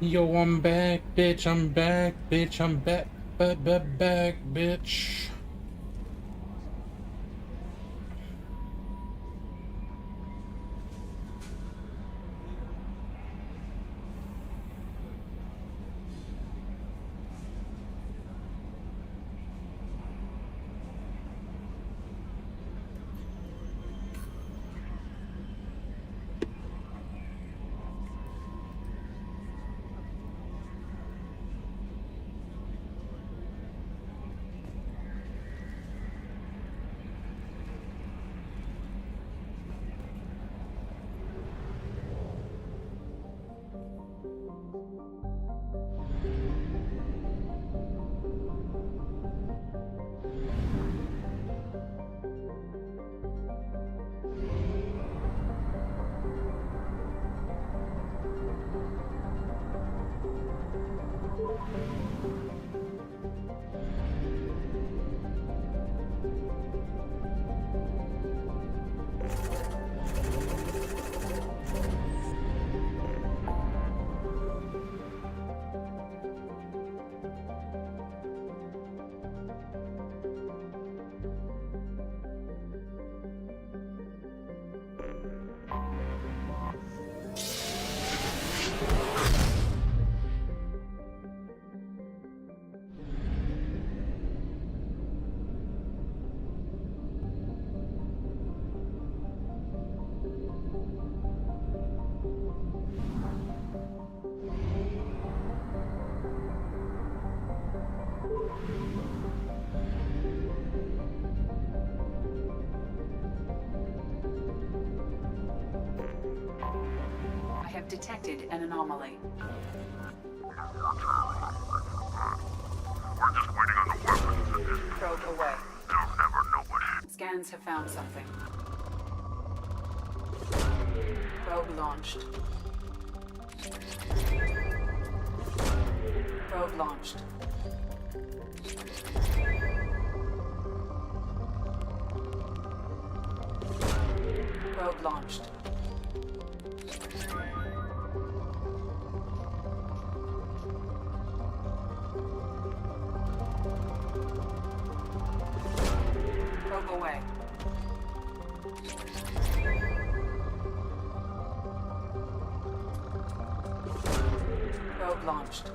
Yo, I'm back, bitch. I'm back, bitch. I'm back, back, bitch. I have detected an anomaly. We're just waiting on the weapons. Probe away. They'll never know what hit. Scans have found something. Probe launched. Probe launched. Probe launched. Probe away. Probe launched.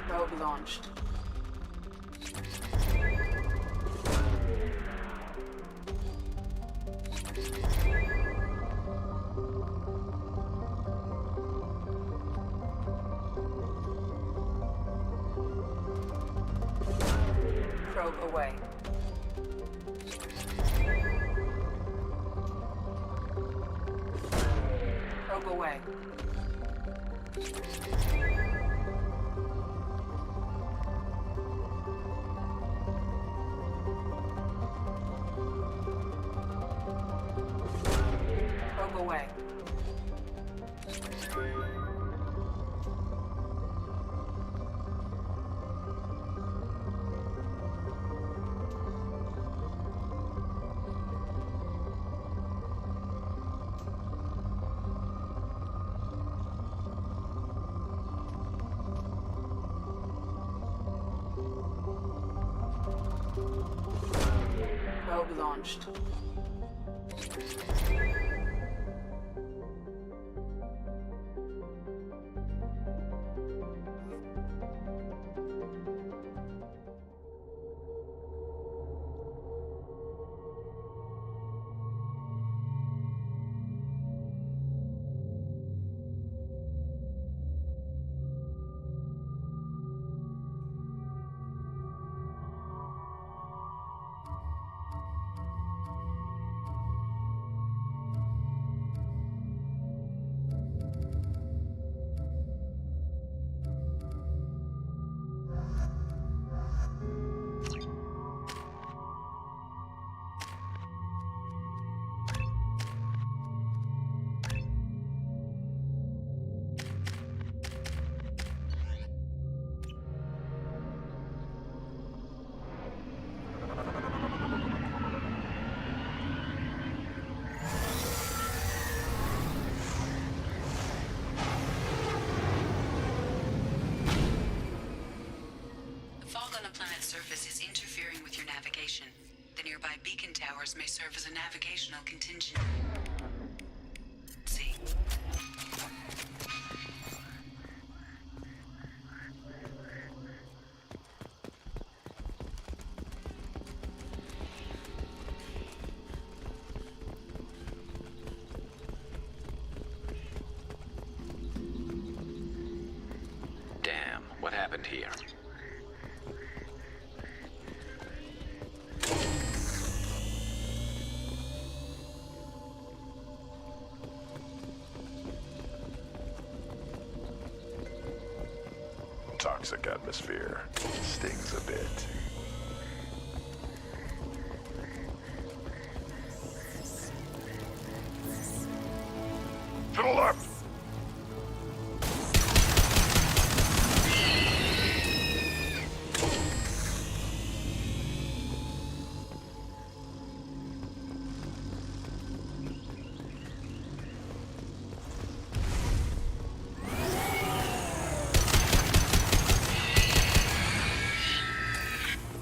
Probe launched. Probe away. Probe away. Probe away. Probe launched. planet's surface is interfering with your navigation. The nearby beacon towers may serve as a navigational contingency. Damn, what happened here? Toxic atmosphere. Stings a bit. To the left!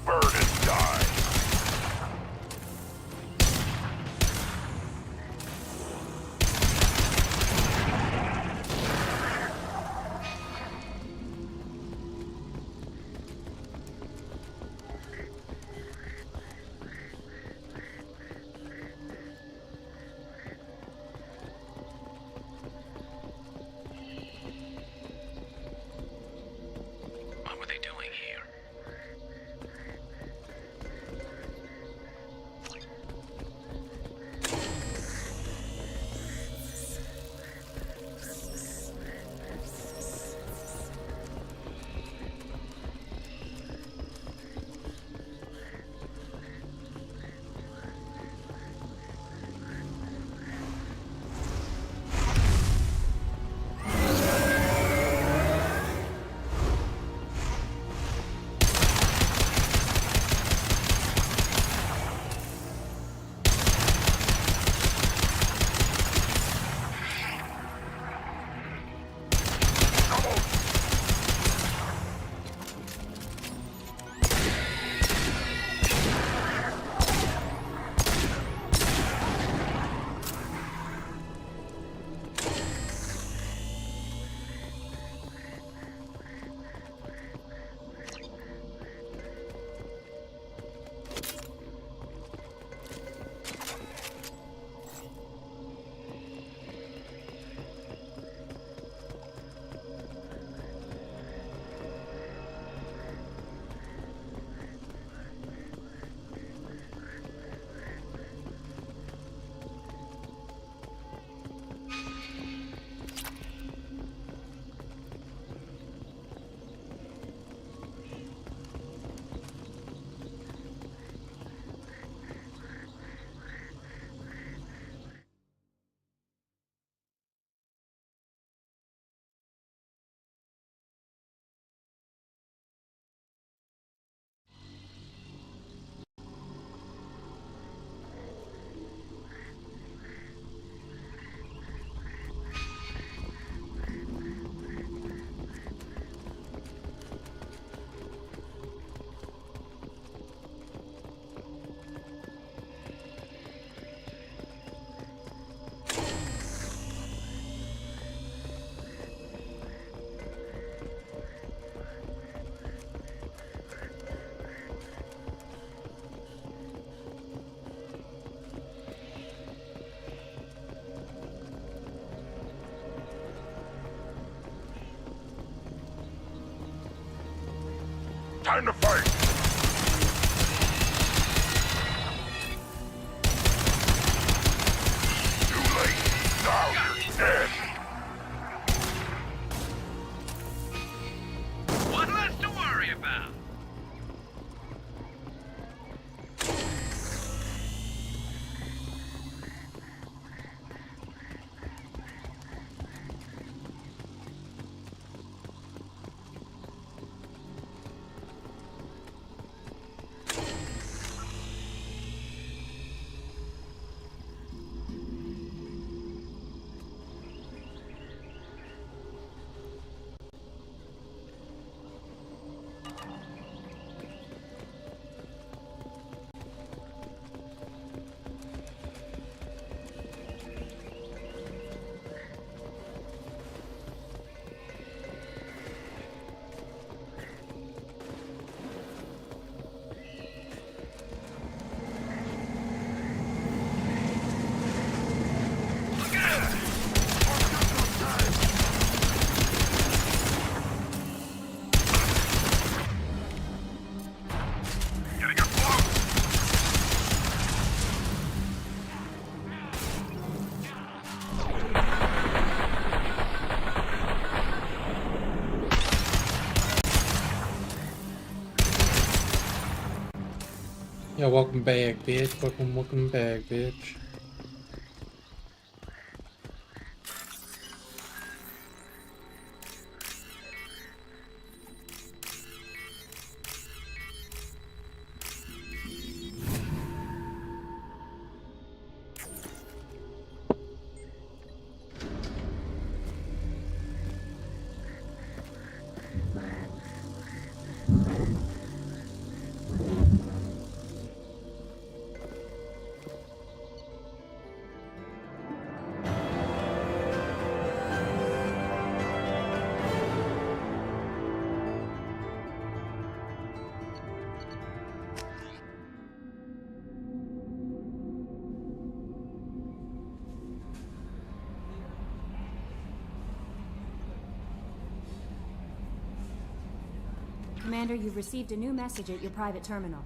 Burn and die! What were they doing here? Time to fight! Too late! Now you're dead! What less to worry about? Yeah, welcome back, bitch. Welcome back, bitch. Commander, you've received a new message at your private terminal.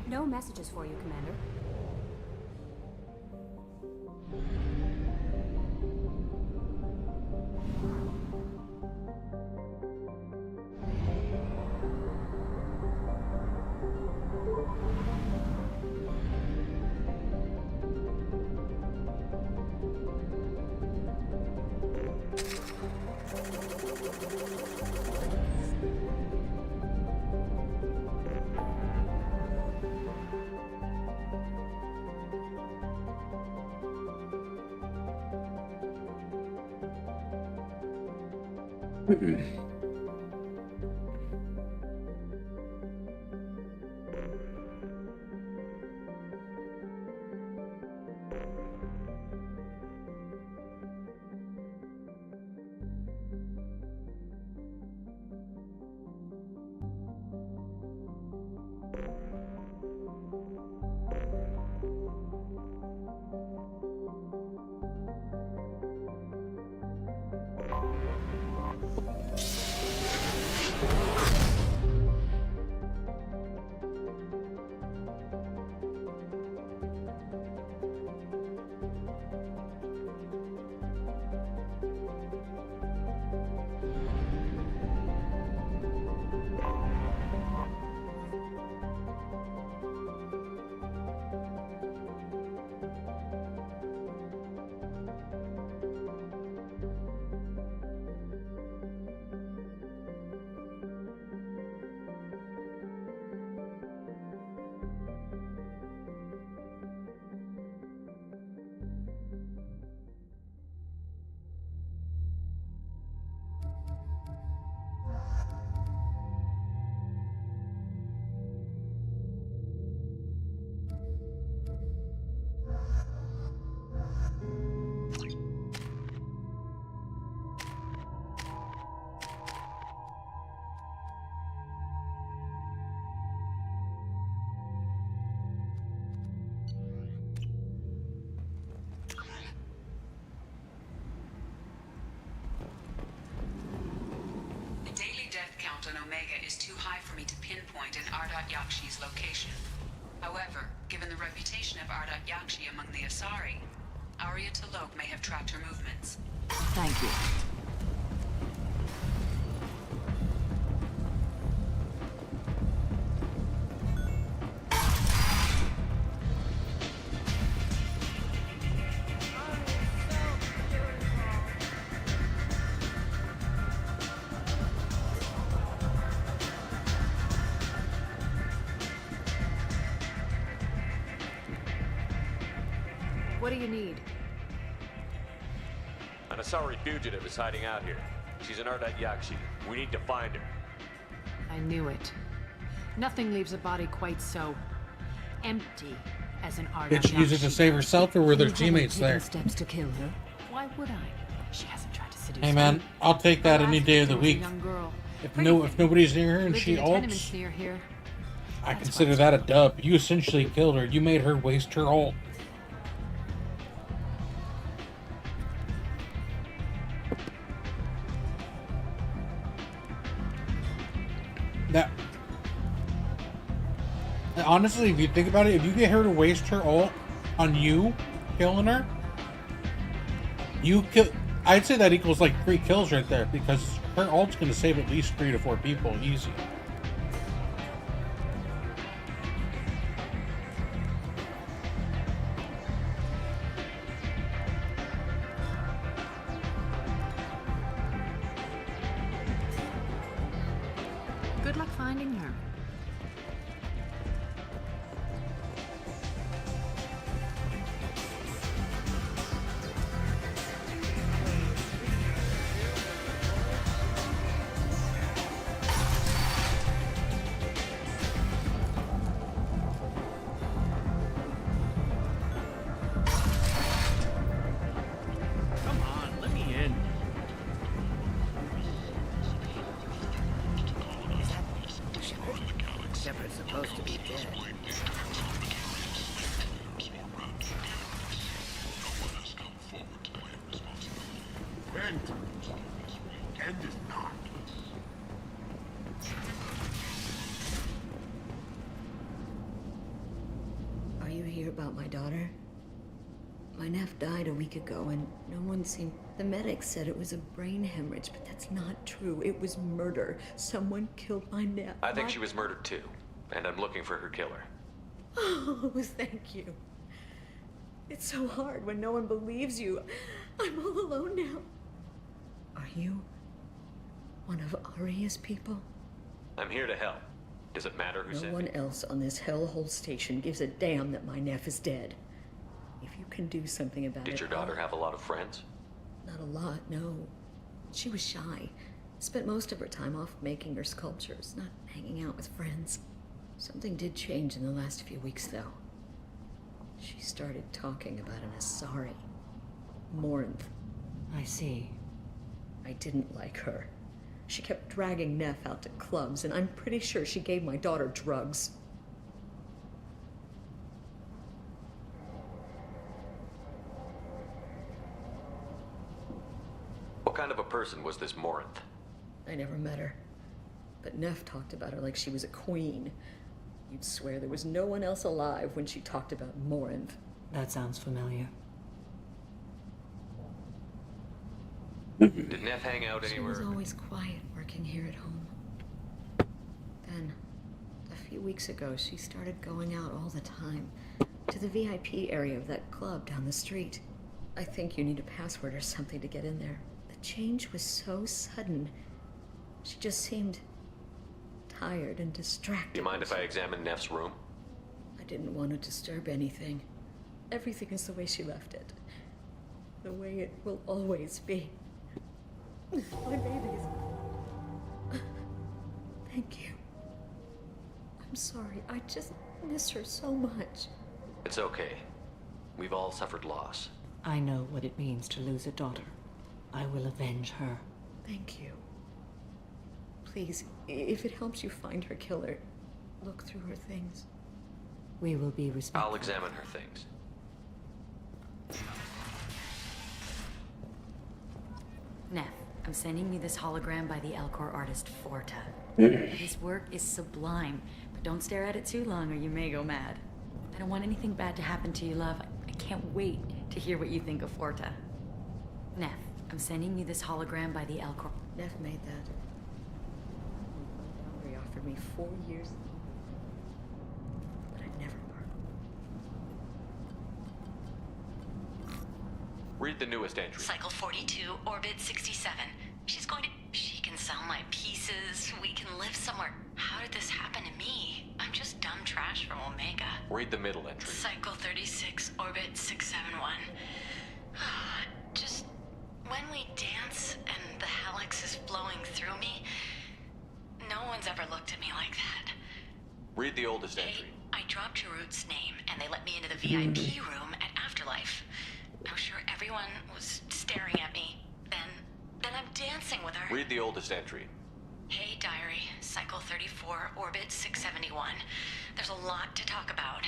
No messages for you, Commander. On Omega is too high for me to pinpoint an Ardat Yakshi's location. However, given the reputation of Ardat Yakshi among the Asari, Arya T'Loak may have tracked her movements. Thank you. What do you need? An Asari fugitive is hiding out here. She's an Ardat Yakshi. We need to find her. I knew it. Nothing leaves a body quite so empty as an Ardat Did she use it to save herself, or were there teammates there? Steps to kill her. Why would I? She hasn't tried to seduce Hey man, me. I'll take that any day of the week. Young girl. If nobody's near her and Lived she in the tenements ults, near here. I consider that a dub. You essentially killed her. You made her waste her ult. That honestly, if you think about it, if you get her to waste her ult on you killing her, you kill. I'd say that equals like 3 kills right there, because her ult's gonna save at least 3 to 4 people easy. Good luck finding her. Come on, let me in. Shepard's supposed to be dead. End. End is not. Are you here about my daughter? My nephew died a week ago and no one seemed... The medics said it was a brain hemorrhage, but that's not true. It was murder. Someone killed my nephew. I think she was murdered too, and I'm looking for her killer. Oh, thank you. It's so hard when no one believes you. I'm all alone now. Are you one of Aria's people? I'm here to help. Does it matter who No sent one me? else on this hellhole station gives a damn that my nephew is dead. If you can do something about it... Did your daughter have a lot of friends? Not a lot, no. She was shy. Spent most of her time off making her sculptures, not hanging out with friends. Something did change in the last few weeks, though. She started talking about an Asari. Morinth. I see. I didn't like her. She kept dragging Neff out to clubs, and I'm pretty sure she gave my daughter drugs. What kind of a person was this Morinth? I never met her. But Neff talked about her like she was a queen. You'd swear there was no one else alive when she talked about Morinth. That sounds familiar. Did Neff hang out She anywhere? was always quiet working here at home. Then, a few weeks ago, she started going out all the time. To the VIP area of that club down the street. I think you need a password or something to get in there. The change was so sudden. She just seemed tired and distracted. Do you mind if I examine Neff's room? I didn't want to disturb anything. Everything is the way she left it. The way it will always be. My babies. Thank you. I'm sorry. I just miss her so much. It's okay. We've all suffered loss. I know what it means to lose a daughter. I will avenge her. Thank you. Please, if it helps you find her killer, look through her things. We will be respectful. I'll examine her things. Neff, I'm sending you this hologram by the Elcor artist Forta. His work is sublime, but don't stare at it too long or you may go mad. I don't want anything bad to happen to you, love. I can't wait to hear what you think of Forta. Neff, I'm sending you this hologram by the Elcor... Neff made that. Boundary offered me 4 years, but I'd never bargained. Read the newest entry. Cycle 42, orbit 67. She's going to... She can sell my pieces. We can live somewhere. How did this happen to me? I'm just dumb trash from Omega. Read the middle entry. Cycle 36, orbit 671. Just... When we dance and the helix is flowing through me, no one's ever looked at me like that. Read the oldest Hey, entry. I dropped Jarut's name and they let me into the VIP room at Afterlife. I'm sure everyone was staring at me. Then I'm dancing with her. Read the oldest entry. Hey, diary. Cycle 34, orbit 671. There's a lot to talk about.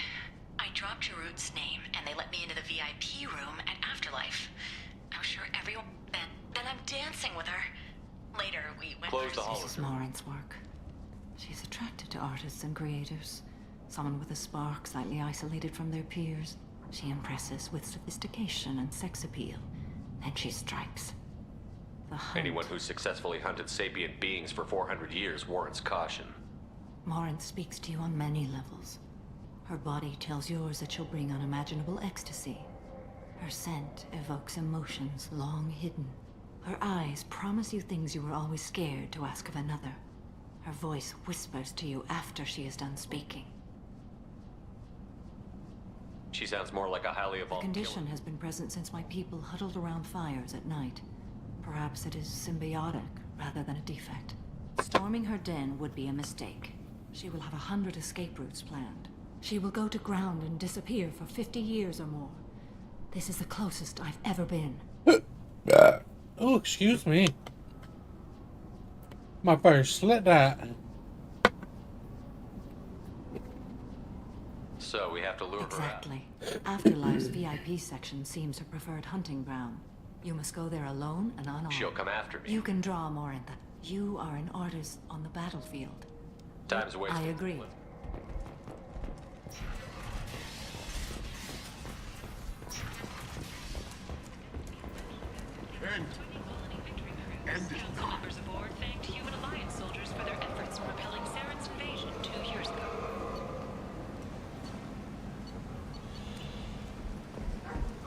I dropped Jarut's name and they let me into the VIP room at Afterlife. I'm sure everyone... Then I'm dancing with her. Later, we went Close for... the hologram. This is Morinth's work. She's attracted to artists and creators. Someone with a spark, slightly isolated from their peers. She impresses with sophistication and sex appeal. Then she strikes. The hunt. Anyone who's successfully hunted sapient beings for 400 years warrants caution. Morin speaks to you on many levels. Her body tells yours that she'll bring unimaginable ecstasy. Her scent evokes emotions long hidden. Her eyes promise you things you were always scared to ask of another. Her voice whispers to you after she is done speaking. She sounds more like a highly The evolved condition killer. has been present since my people huddled around fires at night. Perhaps it is symbiotic rather than a defect. Storming her den would be a mistake. She will have 100 escape routes planned. She will go to ground and disappear for 50 years or more. This is the closest I've ever been. Oh, excuse me. My first slit that. So we have to lure her out. Exactly. Afterlife's VIP section seems her preferred hunting ground. You must go there alone and unarmed. She'll come after me. You can draw more in that. You are an artist on the battlefield. Time's wasted. I agree. End it now. Members aboard thanked human alliance soldiers for their efforts in repelling Saren's invasion 2 years ago.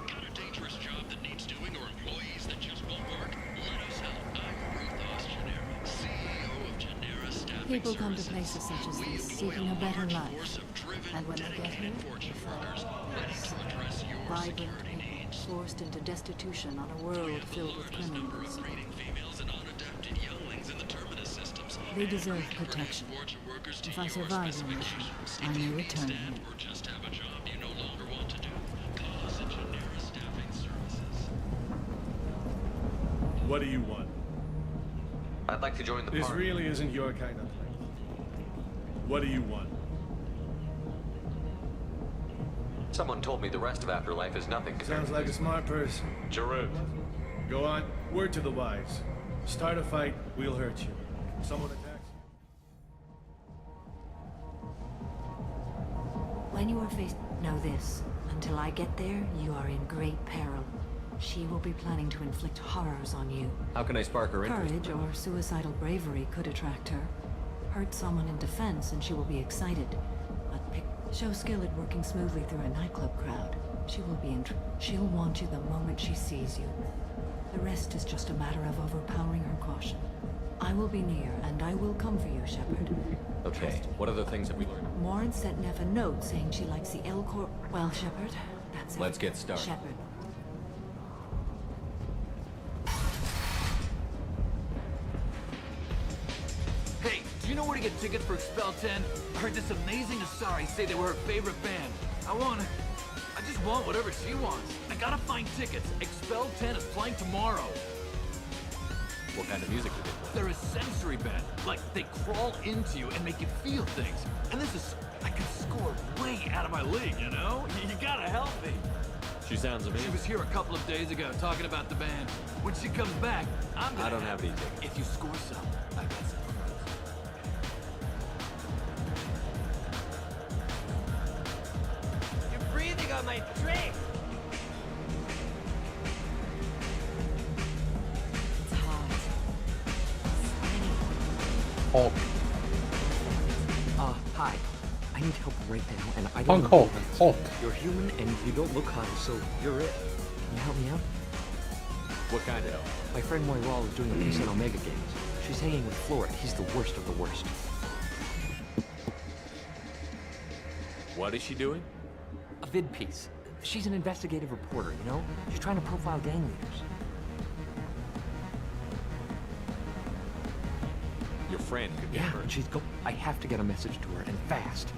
Got a dangerous job that needs doing or employees that just won't work? Let us help. I'm Ruthos Genera, CEO of Genera Staffing People come to Services. places such as We this employ seeking a better large life. force of driven, And when they get here, dedicated they fortune fall. workers ready to address your Vibrant security people, needs. forced into destitution on a world filled with Largest number criminals. of breeding females and unadapted younglings in the terminus systems. They deserve protection. Fortune workers to If I your survive your mission, specifications. I If may you need return staff here. or just have a job you no longer want to do, call us at Genera Staffing Services. What do you want? I'd like to join the This party. really isn't your kind of place. What do you want? Someone told me the rest of Afterlife is nothing compared Sounds to like a this. smart person. Jarut. Go on, word to the wise. Start a fight, we'll hurt you. Someone attacks you. When you are faced, know this. Until I get there, you are in great peril. She will be planning to inflict horrors on you. How can I spark her interest? Courage or suicidal bravery could attract her. Hurt someone in defense and she will be excited. But show skill at working smoothly through a nightclub crowd. She will be she'll want you the moment she sees you. The rest is just a matter of overpowering her caution. I will be near, and I will come for you, Shepard. Okay, what other things have we learned? Morin sent Neff a note saying she likes the Elcor. Well, Shepard, that's it. Let's get started. Shepard. Hey, do you know where to get tickets for Expel 10? I heard this amazing Asari say they were her favorite band. I just want whatever she wants. I gotta find tickets. Expel 10 is playing tomorrow. What kind of music do they play? They're a sensory band. Like, they crawl into you and make you feel things. And this is... I could score way out of my league, you know? You gotta help me. She sounds She amazing. was here a couple of days ago talking about the band. When she comes back, I'm gonna... I don't have any tickets. If you score some, I got some. You're breathing on my drink! It's hot. Hulk. Hi. I need help right now, and I don't Punk know Hulk. who else. Hulk. You're human, and you don't look high, so you're it. Can you help me out? What kind of help? My friend Moira is doing a piece on Omega Games. She's hanging with Florid. He's the worst of the worst. What is she doing? A vid piece. She's an investigative reporter, you know? She's trying to profile gang leaders. Your friend could get Yeah, hurt. and she's I have to get a message to her, and fast.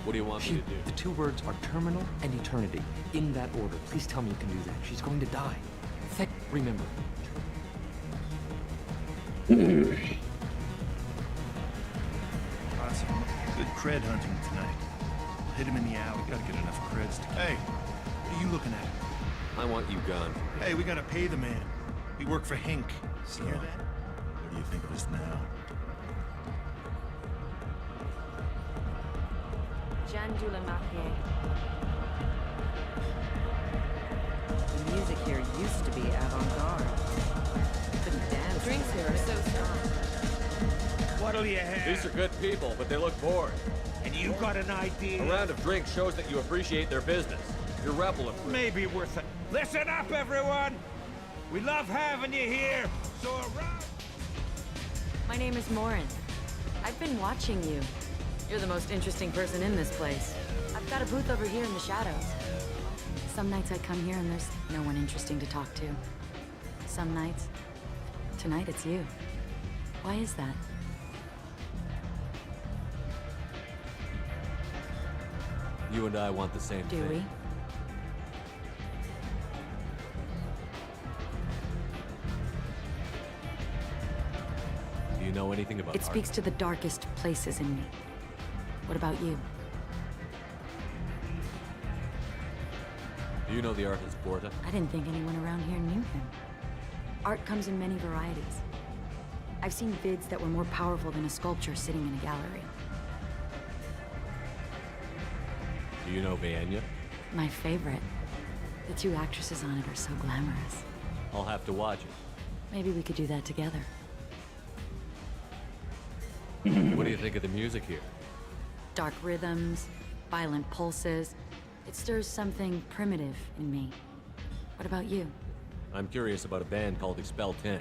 What do you want me to do? The two words are terminal and eternity. In that order. Please tell me you can do that. She's going to die. Remember. Awesome. Good cred hunting tonight. We'll hit him in the alley. Gotta get enough creds to... Hey, what are you looking at? I want you gone. Hey, we gotta pay the man. We work for Hink. So, hear that? What do you think of us now? Jandula Mahye. The music here used to be avant-garde. Couldn't dance. The drinks here are so strong. What'll you have? These are good people, but they look bored. And you got an idea? A round of drinks shows that you appreciate their business. You're rebel approved. Maybe worth it. Listen up, everyone! We love having you here, so around... My name is Morin. I've been watching you. You're the most interesting person in this place. I've got a booth over here in the shadows. Some nights I come here and there's no one interesting to talk to. Some nights... Tonight it's you. Why is that? You and I want the same thing. Do we? Do you know anything about It art? speaks to the darkest places in me. What about you? Do you know the artist Porta? I didn't think anyone around here knew him. Art comes in many varieties. I've seen vids that were more powerful than a sculpture sitting in a gallery. Do you know Vianya? My favorite. The two actresses on it are so glamorous. I'll have to watch it. Maybe we could do that together. What do you think of the music here? Dark rhythms, violent pulses. It stirs something primitive in me. What about you? I'm curious about a band called Expel 10.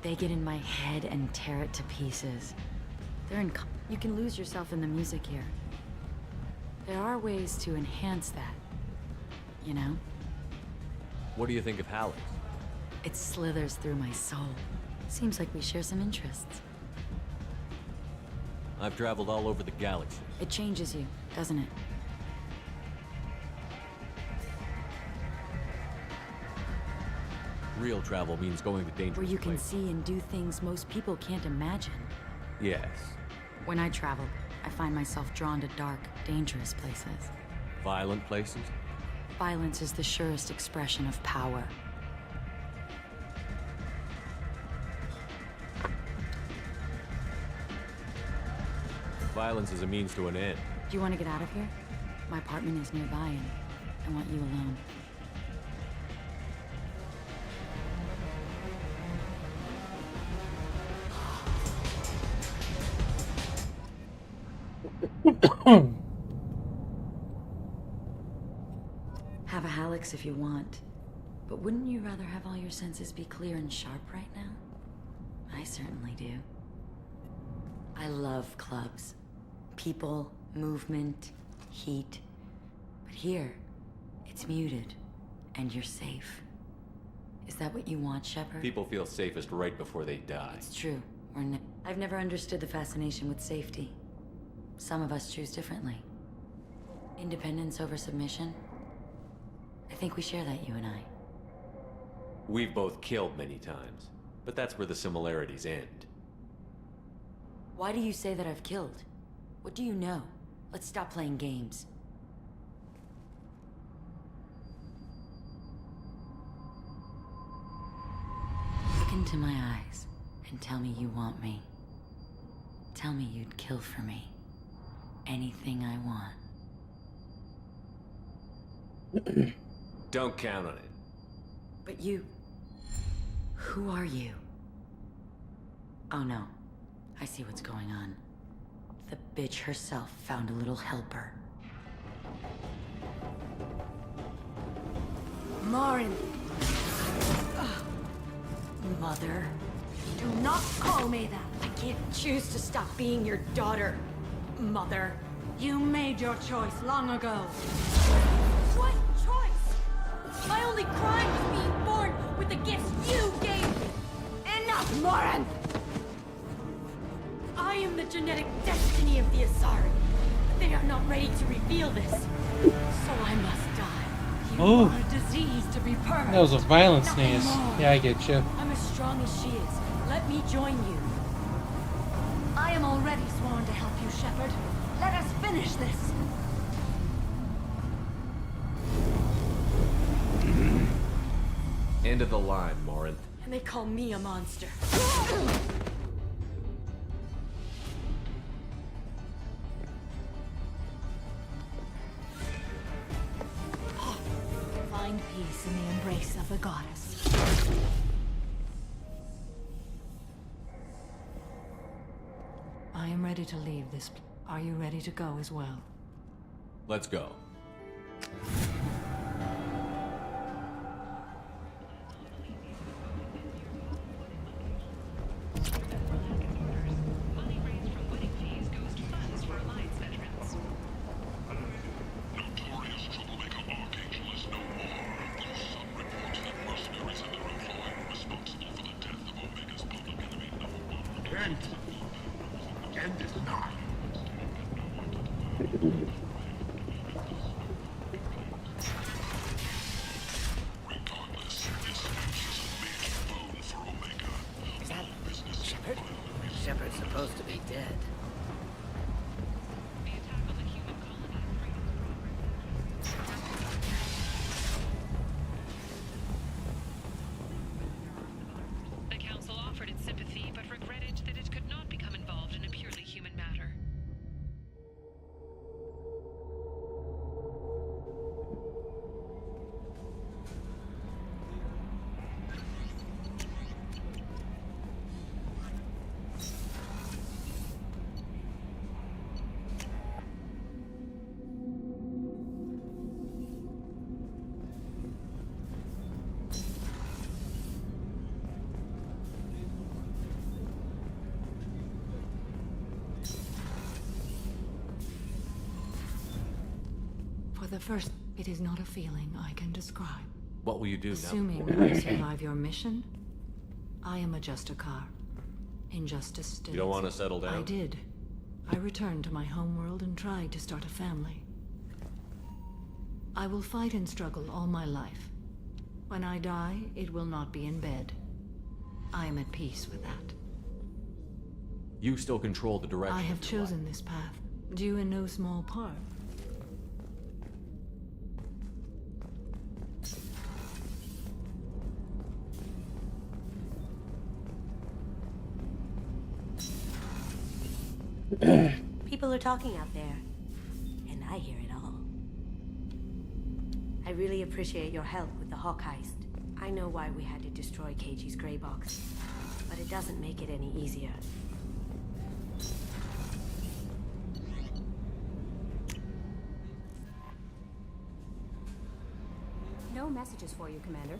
They get in my head and tear it to pieces. You can lose yourself in the music here. There are ways to enhance that, you know? What do you think of Hallex? It slithers through my soul. Seems like we share some interests. I've traveled all over the galaxy. It changes you, doesn't it? Real travel means going to dangerous Where you can places. see and do things most people can't imagine. Yes. When I travel, I find myself drawn to dark, dangerous places. Violent places? Violence is the surest expression of power. Violence is a means to an end. Do you want to get out of here? My apartment is nearby and I want you alone. Have a Hallex if you want. But wouldn't you rather have all your senses be clear and sharp right now? I certainly do. I love clubs. People, movement, heat. But here, it's muted, and you're safe. Is that what you want, Shepard? People feel safest right before they die. It's true. I've never understood the fascination with safety. Some of us choose differently. Independence over submission? I think we share that, you and I. We've both killed many times, but that's where the similarities end. Why do you say that I've killed? What do you know? Let's stop playing games. Look into my eyes and tell me you want me. Tell me you'd kill for me. Anything I want. Don't count on it. But you... Who are you? Oh no. I see what's going on. The bitch herself found a little helper. Morin, Mother. do not call me that. I can't choose to stop being your daughter, Mother. You made your choice long ago. What choice? My only crime was being born with the gifts you gave me. Enough, Morin! I am the genetic destiny of the Asari. They are not ready to reveal this, so I must die. You Oh. are a disease to be purged. That was a violent Nothing sneeze. more. Yeah, I get you. I'm as strong as she is. Let me join you. I am already sworn to help you, Shepard. Let us finish this. End of the line, Morin. And they call me a monster. the goddess. I am ready to leave this. Are you ready to go as well? Let's go. End is not. Is that Shepard? Shepard's supposed to be dead. The Council offered its sympathy, but regretted that it could not become involved in a purely human matter. For the first, it is not a feeling I can describe. What will you do now? Assuming I survive your mission, I am a Justicar. Injustice still. You don't want to settle down? I did. I returned to my homeworld and tried to start a family. I will fight and struggle all my life. When I die, it will not be in bed. I am at peace with that. You still control the direction. I have of your life. chosen this path, due in no small part. People are talking out there, and I hear it all. I really appreciate your help with the Hawk heist. I know why we had to destroy KG's gray box, but it doesn't make it any easier. No messages for you, Commander.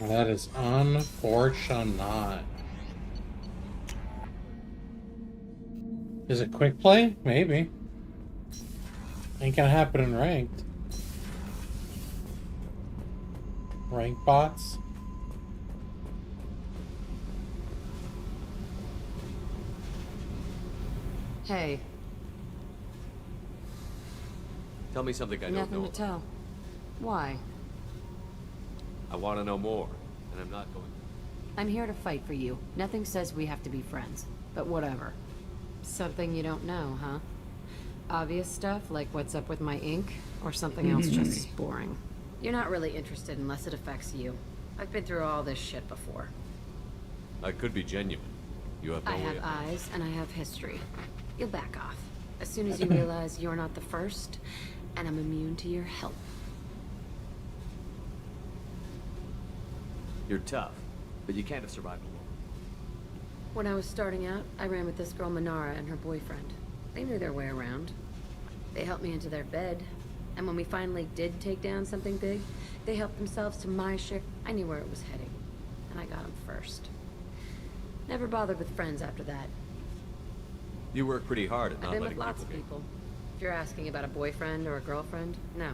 That is unfortunate. Is it quick play? Maybe. Ain't gonna happen in ranked. Rank bots. Hey, Tell me something I don't nothing know. to tell. Why? I want to know more, and I'm not going. I'm here to fight for you. Nothing says we have to be friends, but whatever. Something you don't know, huh? Obvious stuff, like what's up with my ink, or something else just as boring. You're not really interested unless it affects you. I've been through all this shit before. I could be genuine. You have no I way have of... eyes, and I have history. You'll back off. As soon as you realize you're not the first, and I'm immune to your help. You're tough, but you can't have survived alone. When I was starting out, I ran with this girl Manara and her boyfriend. They knew their way around. They helped me into their bed, and when we finally did take down something big, they helped themselves to my share. I knew where it was heading, and I got them first. Never bothered with friends after that. You work pretty hard at I've not been letting with lots of people people. If you're asking about a boyfriend or a girlfriend, no.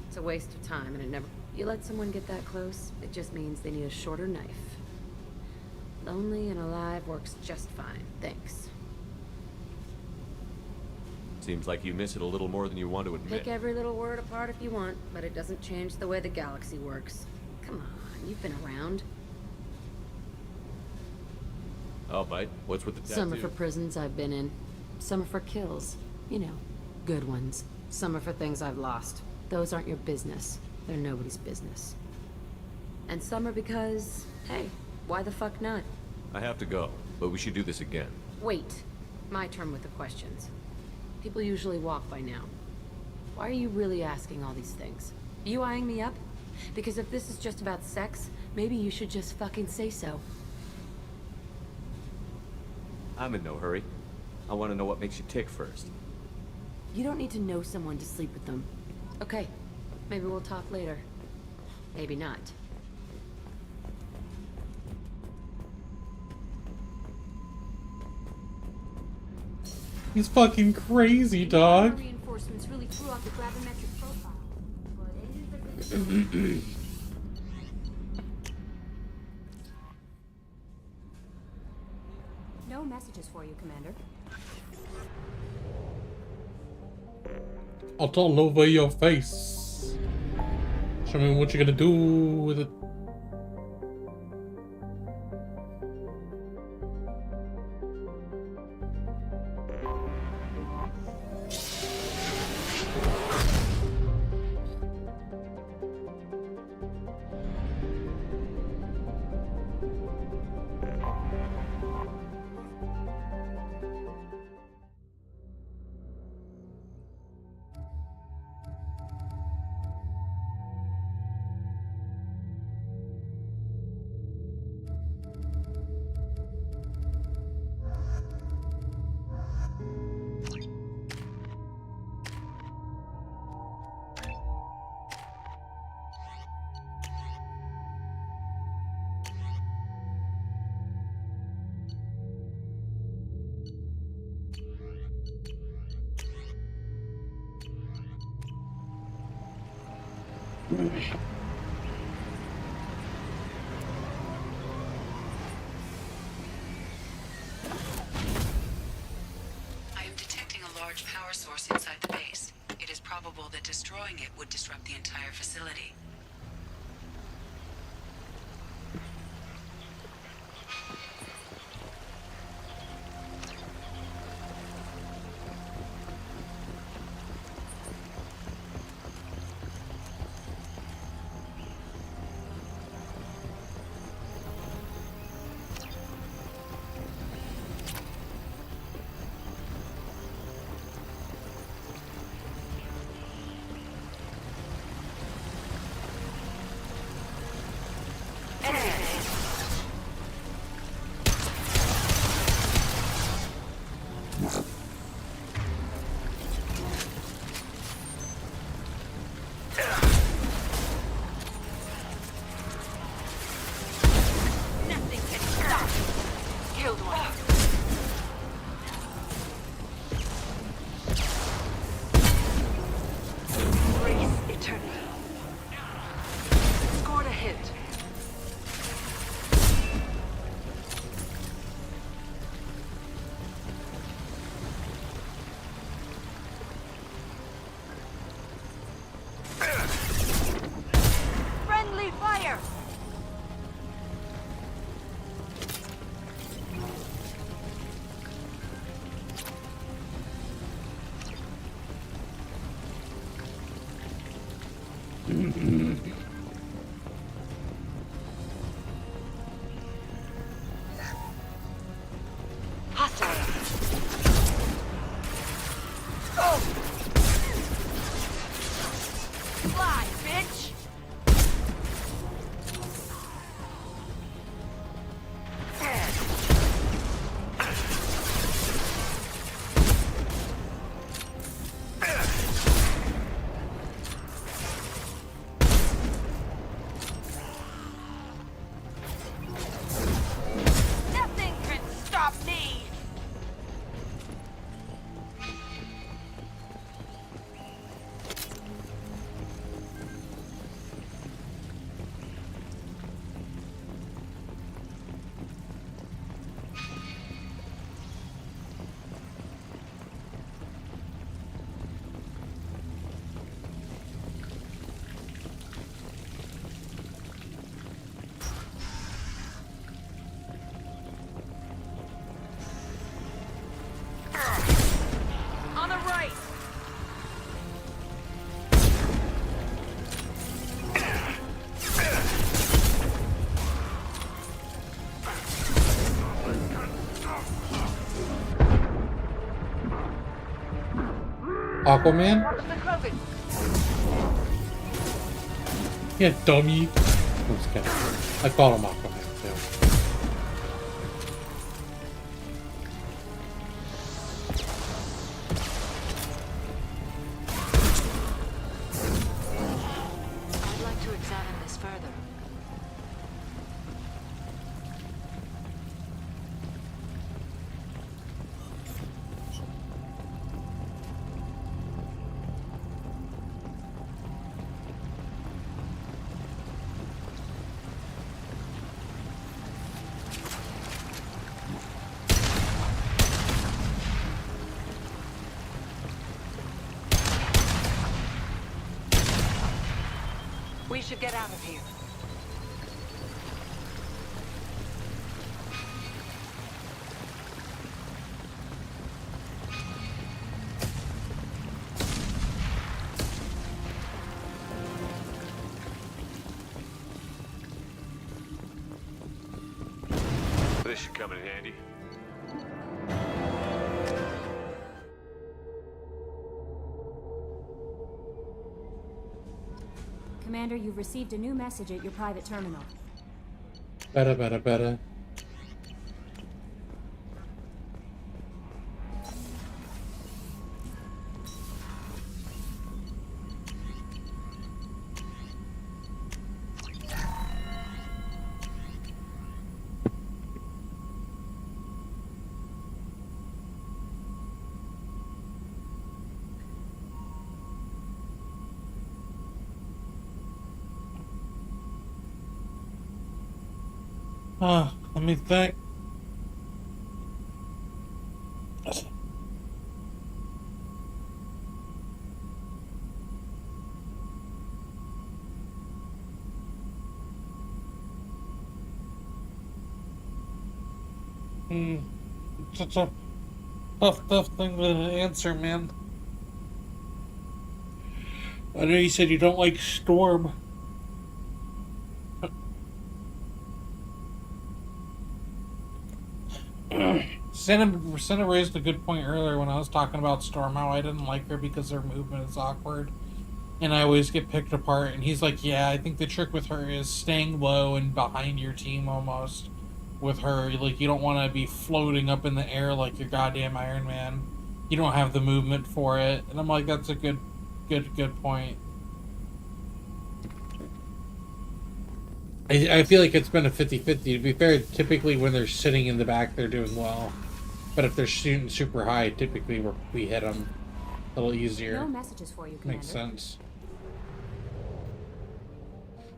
It's a waste of time, and it never... You let someone get that close, it just means they need a shorter knife. Lonely and alive works just fine, thanks. Seems like you miss it a little more than you want to admit. Pick every little word apart if you want, but it doesn't change the way the galaxy works. Come on, you've been around. I'll bite. What's with the tattoo? Some are for prisons I've been in. Some are for kills. You know, good ones. Some are for things I've lost. Those aren't your business. They're nobody's business. And some are because, hey, why the fuck not? I have to go, but we should do this again. Wait. My turn with the questions. People usually walk by now. Why are you really asking all these things? Are you eyeing me up? Because if this is just about sex, maybe you should just fucking say so. I'm in no hurry. I want to know what makes you tick first. You don't need to know someone to sleep with them. Okay, maybe we'll talk later. Maybe not. He's fucking crazy, dog. Reinforcements really threw off the gravimetric profile. No messages for you, Commander. I'll tell over your face. Show me what you're gonna do with it. I am detecting a large power source inside the base. It is probable that destroying it would disrupt the entire facility. Nothing can stop. Killed one. Race eternity. Scored a hit. Fly, bitch! Nothing can stop me! On the right! Aquaman? Yeah, dummy. I'm just kidding. I call him Aquaman too. I'd like to examine this further. We should get out of here. This should come in handy. Commander, you've received a new message at your private terminal. Better. Let me think. Such a tough thing to answer, man. I know you said you don't like Storm. Senna raised a good point earlier when I was talking about Storm, how I didn't like her because her movement is awkward. And I always get picked apart. And he's like, yeah, I think the trick with her is staying low and behind your team almost. With her, like, you don't want to be floating up in the air like your goddamn Iron Man. You don't have the movement for it. And I'm like, that's a good point. I feel like it's been a 50-50. To be fair, typically when they're sitting in the back, they're doing well. But if they're shooting super high, typically we hit them a little easier. No messages for you, Commander. Makes sense.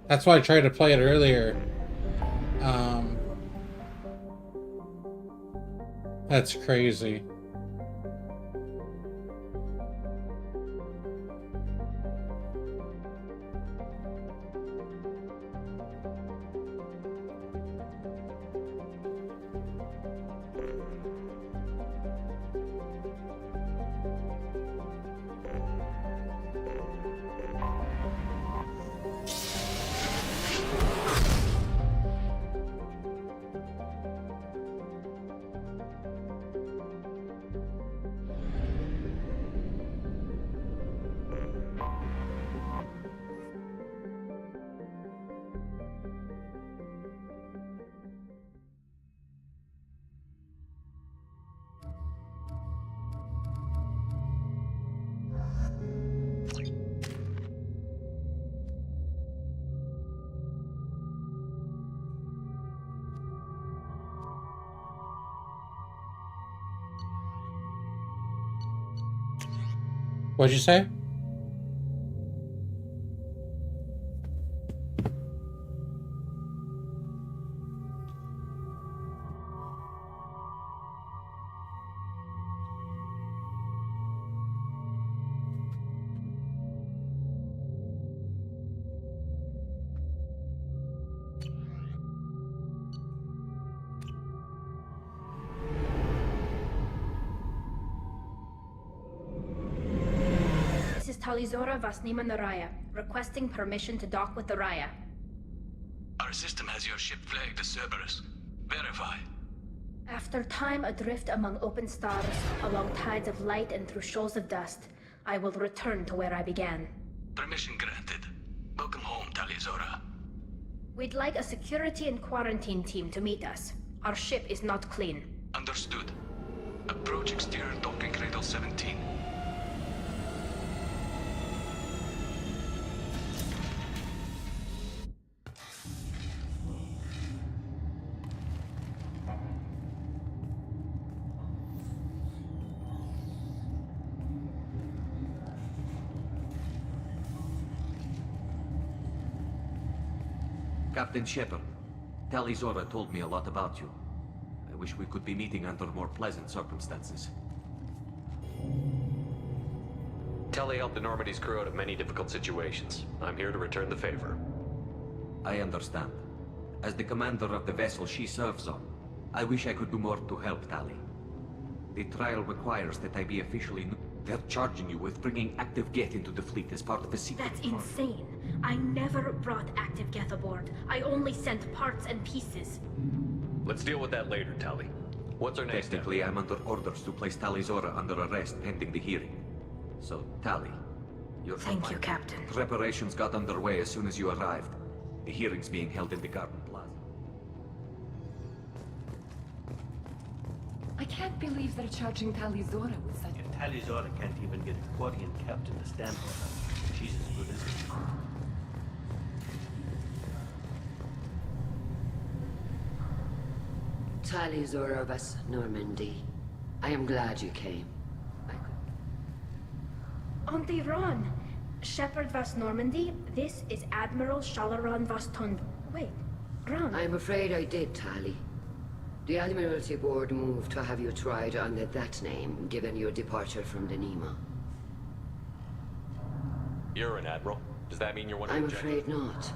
That's why I tried to play it earlier. That's crazy. What'd you say? This is Talizora Vasnima Naraya, requesting permission to dock with the Raya. Our system has your ship flagged as Cerberus. Verify. After time adrift among open stars, along tides of light and through shoals of dust, I will return to where I began. Permission granted. Welcome home, Talizora. We'd like a security and quarantine team to meet us. Our ship is not clean. Understood. Approach exterior docking cradle 17. Captain Shepard, Talizora told me a lot about you. I wish we could be meeting under more pleasant circumstances. Tali helped the Normandy's crew out of many difficult situations. I'm here to return the favor. I understand. As the commander of the vessel she serves on, I wish I could do more to help Tali. The trial requires that I be officially... They're charging you with bringing active Geth into the fleet as part of a secret... That's insane. I never brought active Geth aboard. I only sent parts and pieces. Let's deal with that later, Tali. What's our next step? Technically, I'm under orders to place Talizora under arrest pending the hearing. So, Tali, you're... Thank you, Captain. Preparations got underway as soon as you arrived. The hearing's being held in the Garden Plaza. I can't believe they're charging Talizora with such... Talizora can't even get a Quarian captain to stand for her. She's as good as it. Talizora Vas Normandy. I am glad you came. Auntie Ron! Shepard Vas Normandy, this is Admiral Shalaran Vas Tund... Wait, Ron... I'm afraid I did, Tali. The Admiralty Board moved to have you tried under that name, given your departure from the Nima. You're an admiral. Does that mean you're one of I'm the afraid not.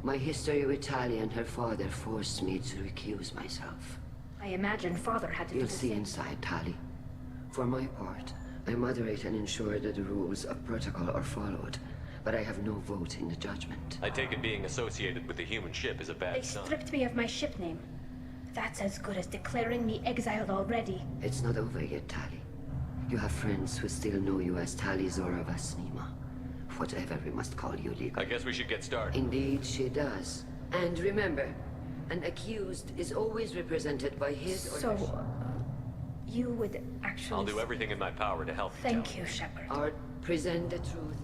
My history with Tali and her father forced me to recuse myself. I imagine Father had to You'll do the see same. inside, Tali. For my part, I moderate and ensure that the rules of protocol are followed, but I have no vote in the judgment. I take it being associated with the human ship is a bad They sign. stripped me of my ship name. That's as good as declaring me exiled already. It's not over yet, Tali. You have friends who still know you as Talizora Vasnima. Whatever we must call you legally. I guess we should get started. Indeed, she does. And remember, an accused is always represented by his or So, her... you would actually... I'll do everything in my power to help you. Thank you, Shepard. Or present the truth.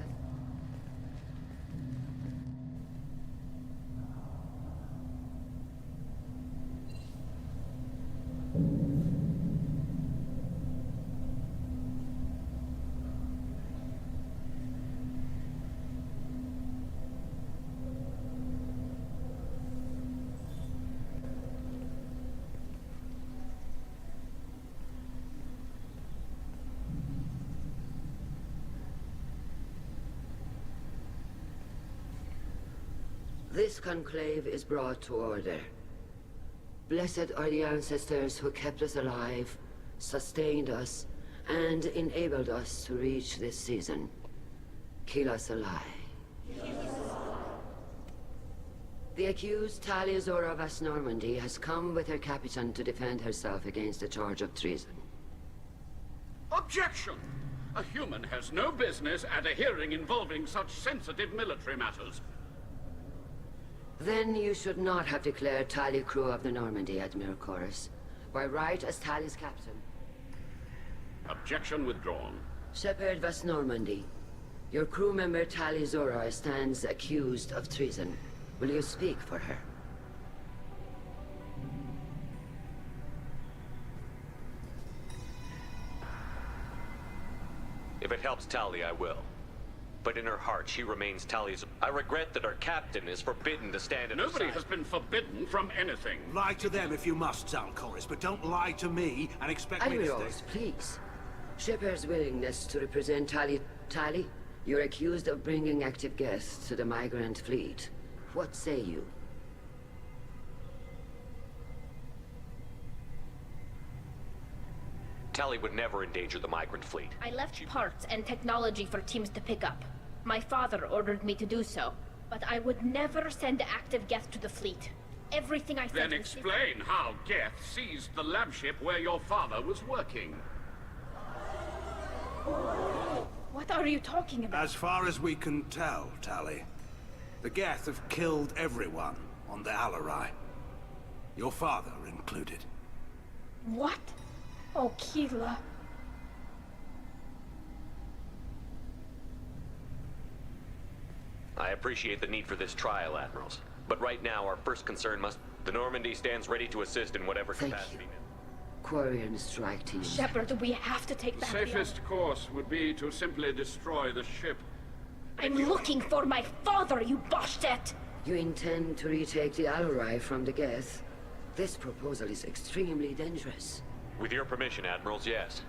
This conclave is brought to order. Blessed are the ancestors who kept us alive, sustained us, and enabled us to reach this season. Keep us alive. The accused Talizora Vas Normandy has come with her captain to defend herself against a charge of treason. Objection! A human has no business at a hearing involving such sensitive military matters. Then you should not have declared Tali crew of the Normandy, Admiral Chorus. By right as Tali's captain. Objection withdrawn. Shepard Vas Normandy, your crew member Talizora stands accused of treason. Will you speak for her? If it helps helps Tali, I will. But in her heart, she remains Tali's. I regret that our captain is forbidden to stand at her Nobody side. has been forbidden from anything. Lie to them if you must, Zalcoris, but don't lie to me and expect me to Admirals, stay. please. Shepard's willingness to represent Tali, you're accused of bringing active guests to the migrant fleet. What say you? Tali would never endanger the migrant fleet. I left parts and technology for teams to pick up. My father ordered me to do so, but I would never send active Geth to the fleet. Everything I said. Then explain how Geth seized the lab ship where your father was working. What are you talking about? As far as we can tell, Tali, the Geth have killed everyone on the Alarai. Your father included. What? Oh, Keela. I appreciate the need for this trial, Admirals. But right now, our first concern must... The Normandy stands ready to assist in whatever capacity. Quarian strike team. Shepard, we have to take The back safest course would be to simply destroy the ship. I'm looking for my father, you bastet! You intend to retake the Alarai from the Geth? This proposal is extremely dangerous. With your permission, Admirals, yes.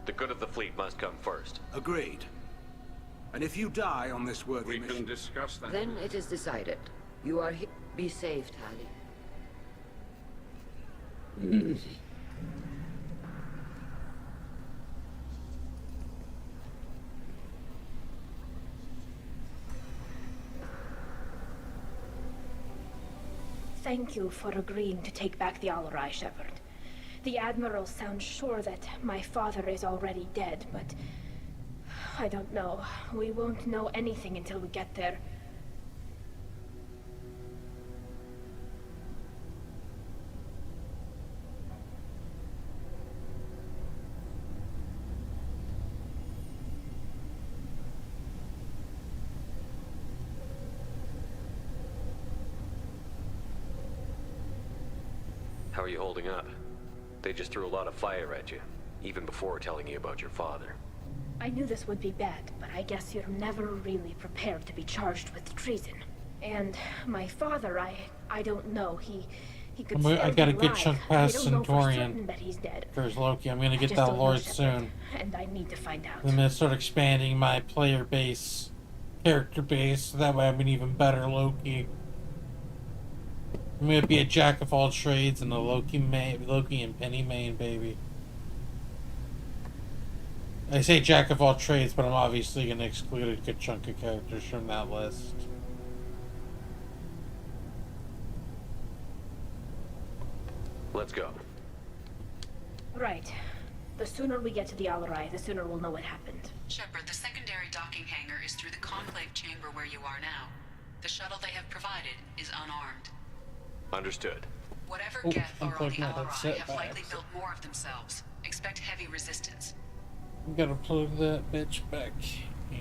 The good of the fleet must come first. Agreed. And if you die on this worthy We mission... can discuss that. Then it is decided. You are here. Be safe, Tali. Thank you for agreeing to take back the Alarai, Shepard. The Admiral sounds sure that my father is already dead, but... I don't know. We won't know anything until we get there. How are you holding up? They just threw a lot of fire at you, even before telling you about your father. I knew this would be bad, but I guess you're never really prepared to be charged with treason. And my father, I don't know. He could still I got a be good alive. chunk I past don't know for certain Centaurian. that he's dead. There's Loki. I'm gonna I get just that don't know, Lord Shepard, soon. and I need to find out. I'm gonna start expanding my player base, character base, so that way I'm an even better Loki. I'm gonna be a jack of all trades and a Loki and Penny main, baby. I say jack of all trades, but I'm obviously gonna exclude a good chunk of characters from that list. Let's go. Right. The sooner we get to the Alarai, the sooner we'll know what happened. Shepard, the secondary docking hangar is through the conclave chamber where you are now. The shuttle they have provided is unarmed. Understood. Whatever Oh, Geth are on the unplugged my Alarai headset have by likely accident. built more of themselves. Expect heavy resistance. I'm gonna plug that bitch back. Yeah.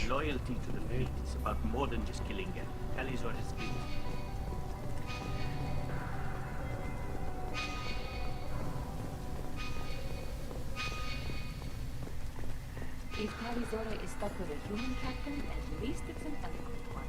Loyalty to the fleet is about more than just killing Geth. Tali's orders speak. If Talizora is stuck with a human captain, at least it's an eloquent one.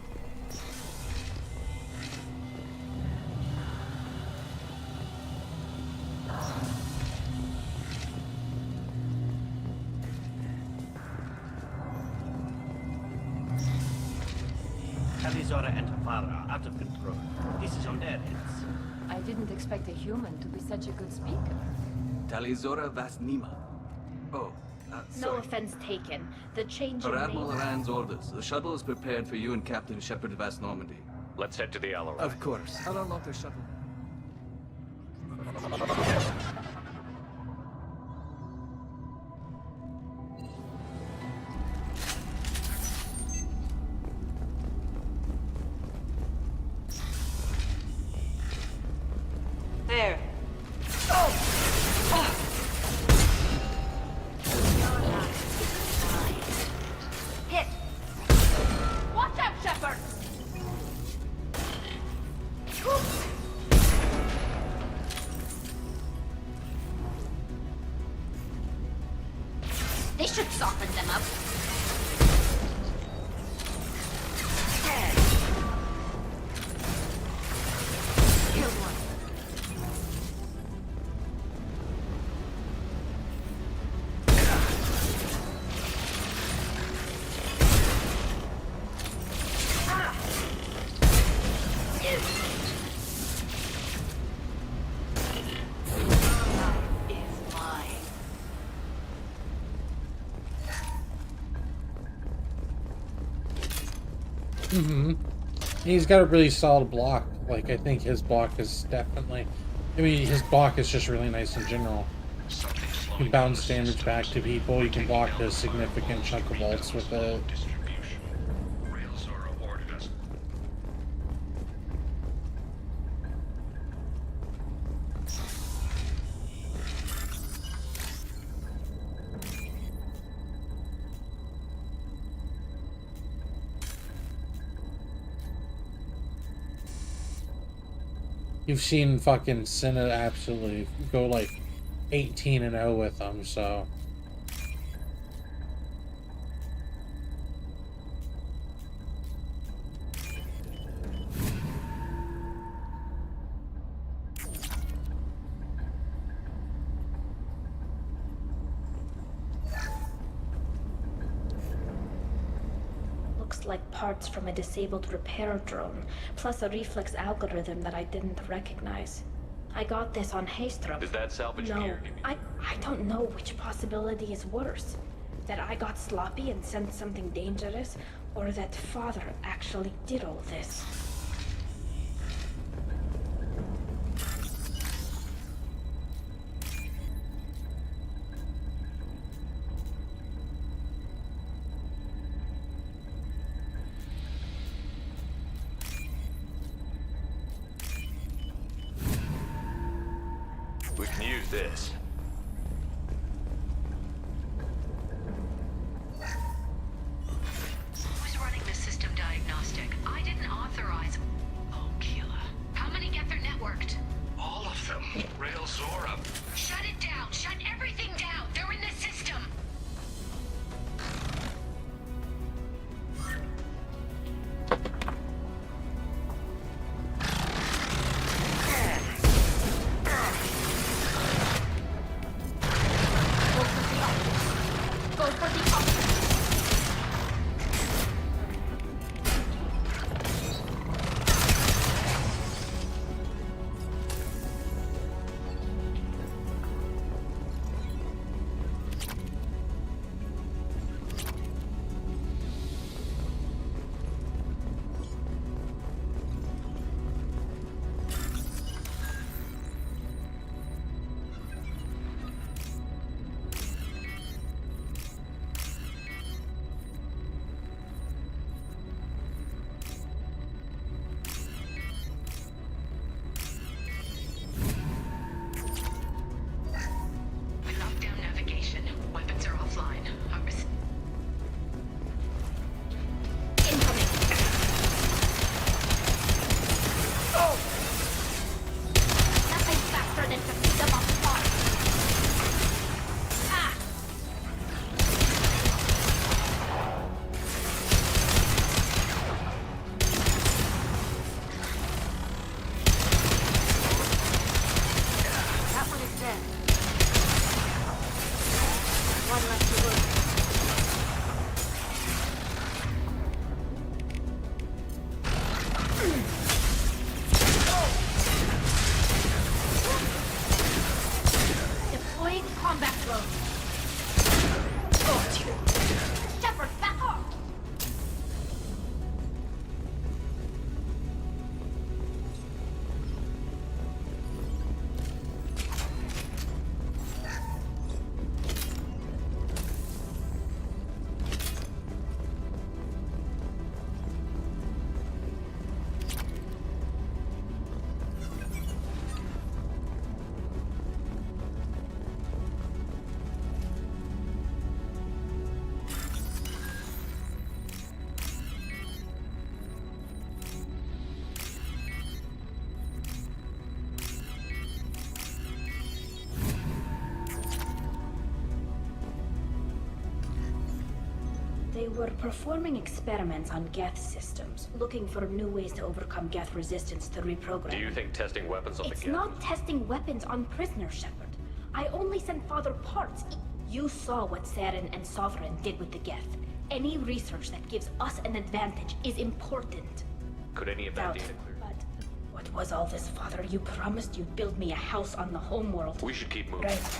Talizora and Tafara are out of control. This is on their heads. I didn't expect a human to be such a good speaker. Talizora Vasnima. Oh, No sorry. offense taken. The change in Per Admiral name... Rand's orders, the shuttle is prepared for you and Captain Shepard Vast Normandy. Let's head to the Alarai. Of course. I'll unlock the shuttle. There. Hit! Watch out, Shepard! This should soften them up. Killed one. He's got a really solid block. Like, I think his block is definitely... I mean, his block is just really nice in general. You can bounce damage back to people. You can block a significant chunk of bolts with it. You've seen fucking Senna absolutely go like 18-0 with them, so. Looks like parts from a disabled repair drone, plus a reflex algorithm that I didn't recognize. I got this on Haystrom. Is that salvage gear? I don't know which possibility is worse. That I got sloppy and sent something dangerous, or that Father actually did all this. We can use this. Who's running the system diagnostic? I didn't authorize. Oh, killer. How many get their networked? All of them. Rail Zora. Shut it down. Shut everything down. They're in the system. They were performing experiments on Geth systems, looking for new ways to overcome Geth resistance to reprogramming. Do you think testing weapons on the It's Geth? not testing weapons on prisoners, Shepard. I only sent Father parts. You saw what Saren and Sovereign did with the Geth. Any research that gives us an advantage is important. Could any of that Doubt. data clear? But what was all this, Father? You promised you'd build me a house on the homeworld. We should keep moving. Right.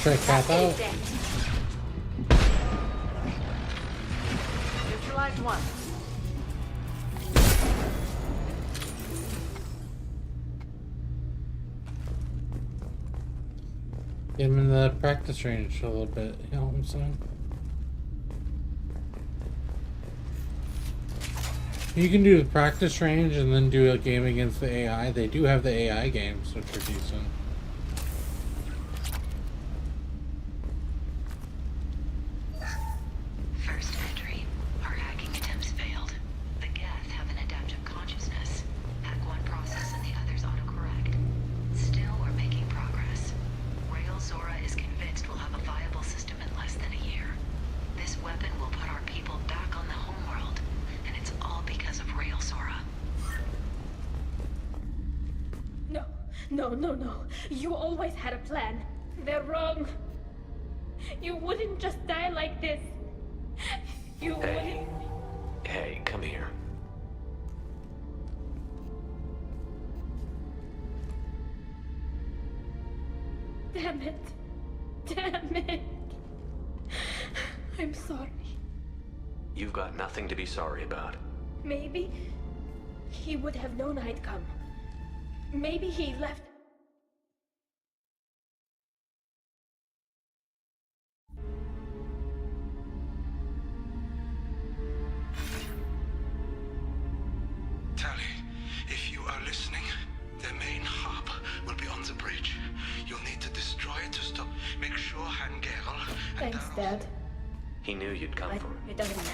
Try cap out. Neutralize one. Get him in the practice range a little bit, you know what I'm saying? You can do the practice range and then do a game against the AI. They do have the AI games, which are decent. First entry. Our hacking attempts failed. The Geth have an adaptive consciousness. Hack one process and the others autocorrect. Still, we're making progress. Rail Zora is convinced we'll have a viable system in less than a year. This weapon will put our people back on the homeworld, and it's all because of Rail Zora. No, no, no, no. You always had a plan. They're wrong. You wouldn't just die like this. You wouldn't. Hey, come here. Damn it. Damn it. I'm sorry. You've got nothing to be sorry about. Maybe he would have known I'd come. Maybe he left. Tally, if you are listening, the main hub will be on the bridge. You'll need to destroy it to stop. Make sure Hangerl and Thanks, Dad. He knew you'd come for him. It doesn't matter.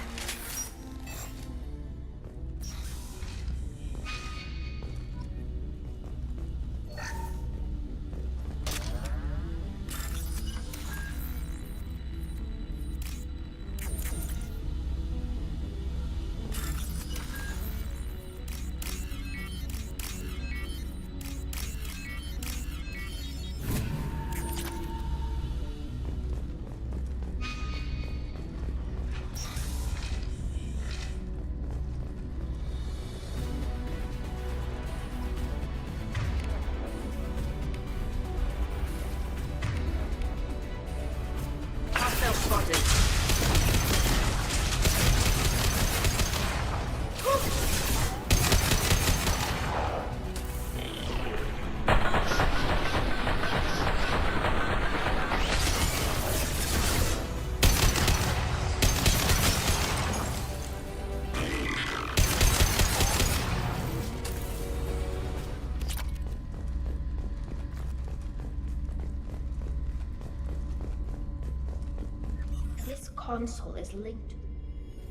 This console is linked.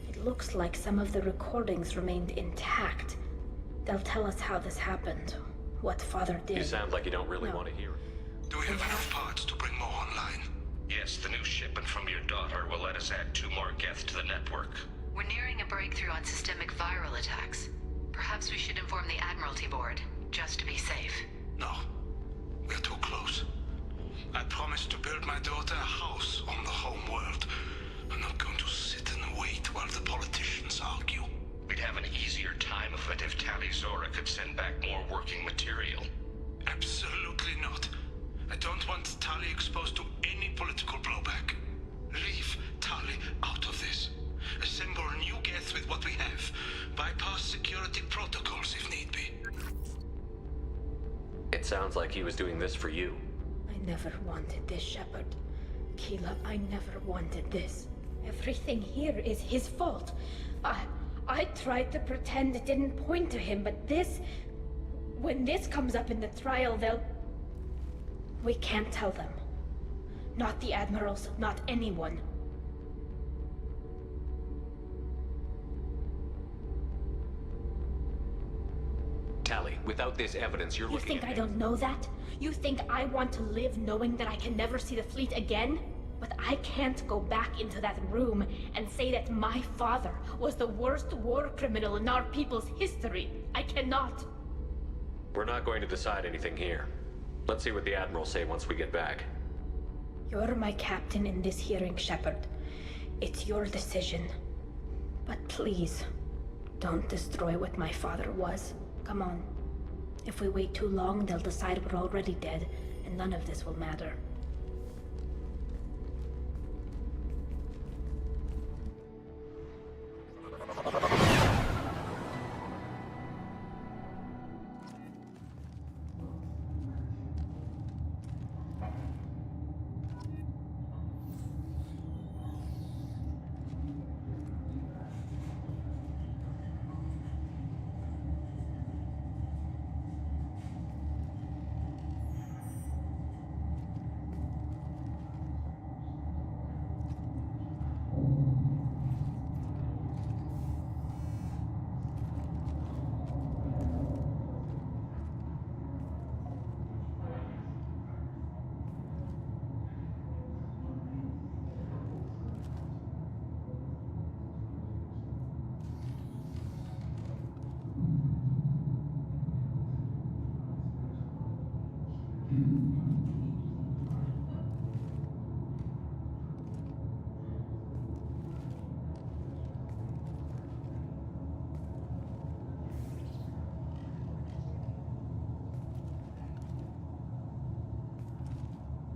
It looks like some of the recordings remained intact. They'll tell us how this happened, what Father did. You sound like you don't really want to hear it. Do we have enough parts to bring more online? Yes, the new shipment from your daughter will let us add 2 more Geth to the network. We're nearing a breakthrough on systemic viral attacks. Perhaps we should inform the Admiralty Board, just to be safe. No. We're too close. I promised to build my daughter a house on the home world. I'm not going to sit and wait while the politicians argue. We'd have an easier time of it if Tali Zora could send back more working material. Absolutely not. I don't want Tali exposed to any political blowback. Leave Tali out of this. Assemble a new Geth with what we have. Bypass security protocols if need be. It sounds like he was doing this for you. I never wanted this, Shepard. Keela, I never wanted this. Everything here is his fault. I tried to pretend it didn't point to him, but this... When this comes up in the trial, they'll... We can't tell them. Not the admirals, not anyone. Tali, without this evidence, you're looking at... You think I don't know that? You think I want to live knowing that I can never see the fleet again? But I can't go back into that room and say that my father was the worst war criminal in our people's history. I cannot. We're not going to decide anything here. Let's see what the Admirals say once we get back. You're my captain in this hearing, Shepard. It's your decision. But please, don't destroy what my father was. Come on. If we wait too long, they'll decide we're already dead, and none of this will matter.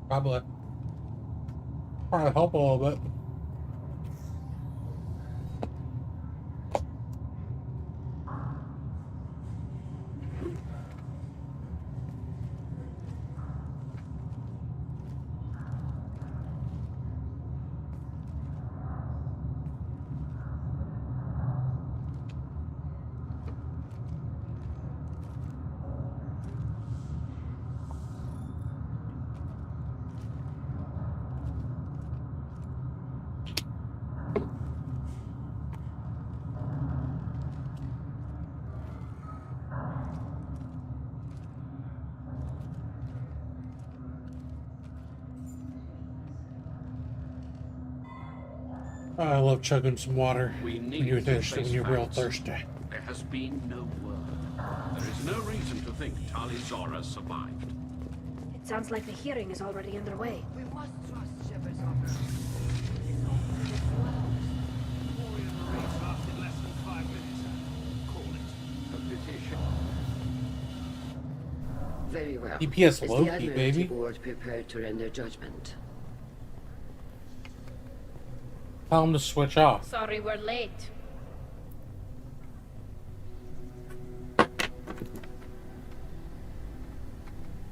Probably help a little bit. I love chugging some water when you're thirsty, when you're real thirsty. There has been no word. There is no reason to think Tali Zora survived. It sounds like the hearing is already underway. We must trust Shepard's offer. Lasted less than 5 minutes. Call it a petition. Very well. DPS Is the Loki, Admiralty baby. Board prepared to render judgment? Tell them to switch off. Sorry we're late.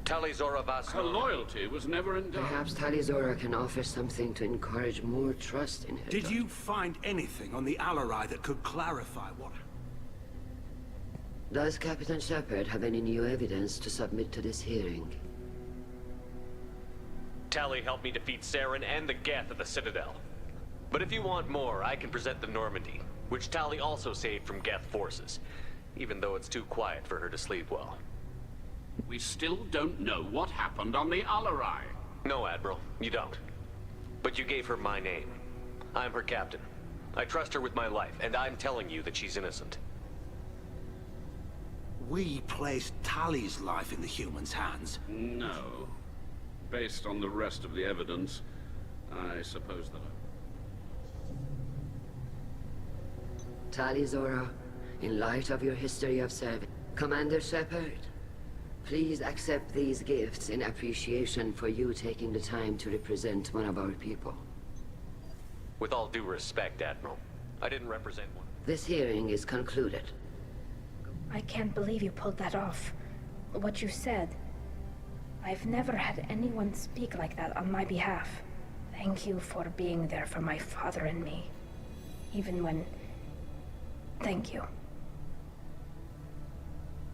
Tali Zora Vas. Her loyalty was never in doubt. Perhaps Tali Zora can offer something to encourage more trust in her. Did you find anything on the Alarai that could clarify what... Does Captain Shepard have any new evidence to submit to this hearing? Tali helped me defeat Saren and the Geth at the Citadel. But if you want more, I can present the Normandy, which Tali also saved from Geth forces, even though it's too quiet for her to sleep well. We still don't know what happened on the Alarai. No, Admiral, you don't. But you gave her my name. I'm her captain. I trust her with my life, and I'm telling you that she's innocent. we placed Tali's life in the humans' hands. No. Based on the rest of the evidence, I suppose that Tali Zora, in light of your history of service, Commander Shepard, please accept these gifts in appreciation for you taking the time to represent one of our people. With all due respect, Admiral, I didn't represent one. This hearing is concluded. I can't believe you pulled that off. What you said. I've never had anyone speak like that on my behalf. Thank you for being there for my father and me. Even when... Thank you.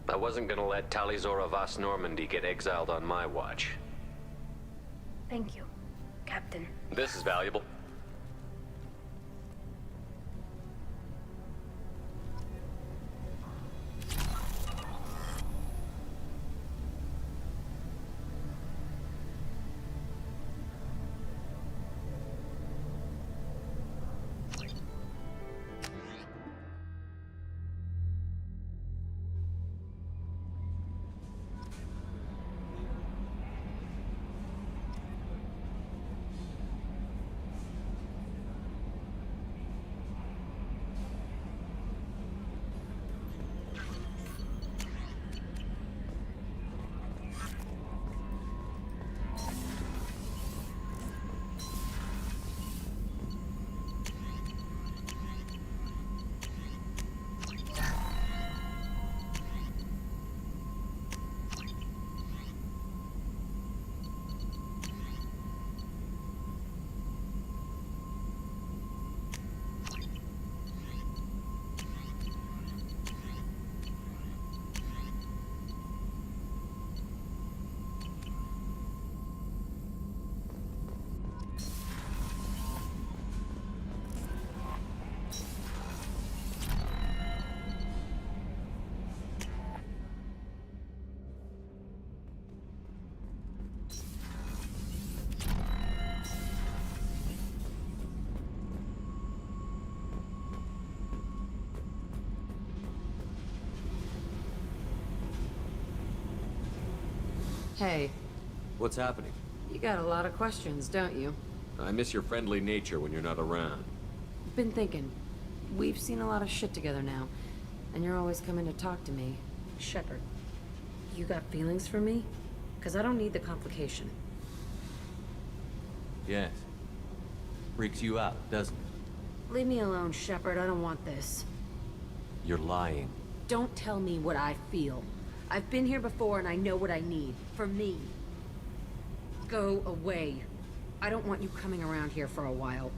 I wasn't gonna let Talizora Vas Normandy get exiled on my watch. Thank you, Captain. This is valuable. Hey. What's happening? You got a lot of questions, don't you? I miss your friendly nature when you're not around. Been thinking. We've seen a lot of shit together now, and you're always coming to talk to me. Shepard, you got feelings for me? 'Cause I don't need the complication. Yes. Freaks you out, doesn't it? Leave me alone, Shepard. I don't want this. You're lying. Don't tell me what I feel. I've been here before and I know what I need. For me. Go away. I don't want you coming around here for a while.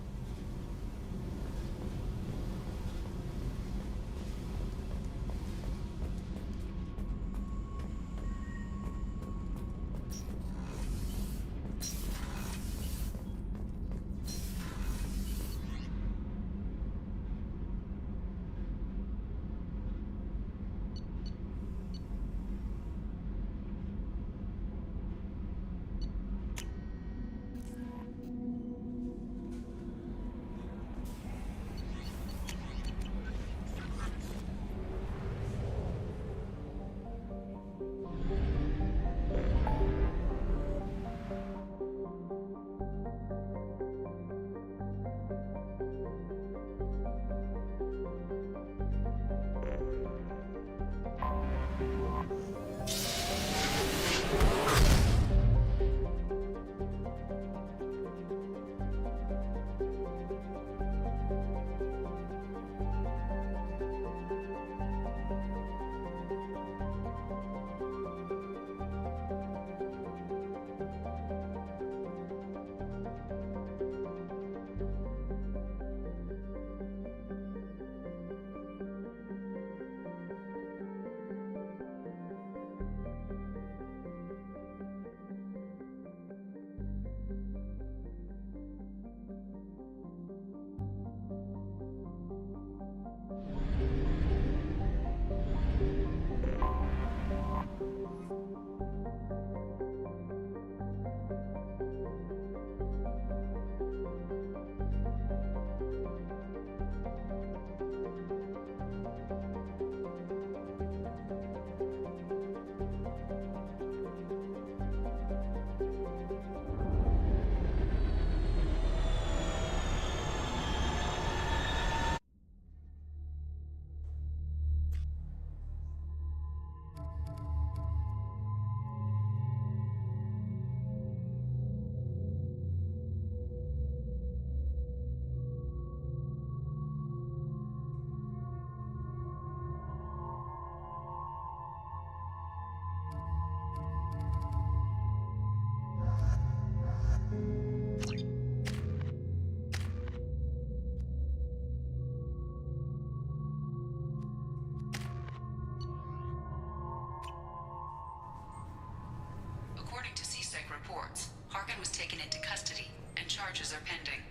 was taken into custody, and charges are pending.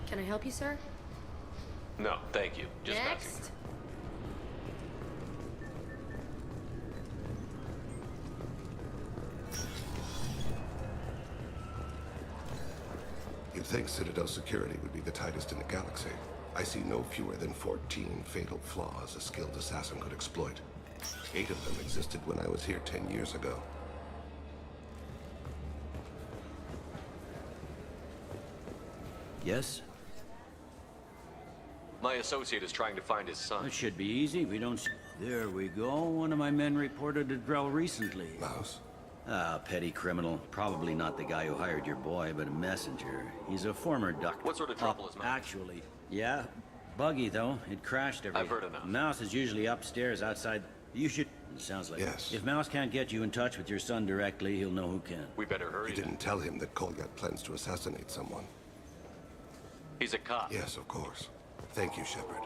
Can I help you, sir? No, thank you. Just bouncing. Next. You'd think Citadel security would be the tightest in the galaxy. I see no fewer than 14 fatal flaws a skilled assassin could exploit. 8 of them existed when I was here 10 years ago. Yes? My associate is trying to find his son. It should be easy. We don't... There we go. One of my men reported a Drell recently. Mouse? Ah, petty criminal. Probably not the guy who hired your boy, but a messenger. He's a former doctor. What sort of trouble is Mouse? Actually, yeah. Buggy, though. It crashed every... I've heard enough. Mouse is usually upstairs outside... You should... It sounds like... Yes. If Mouse can't get you in touch with your son directly, he'll know who can. We better hurry. You didn't tell him that Kolyat plans to assassinate someone. He's a cop. Yes, of course. Thank you, Shepard.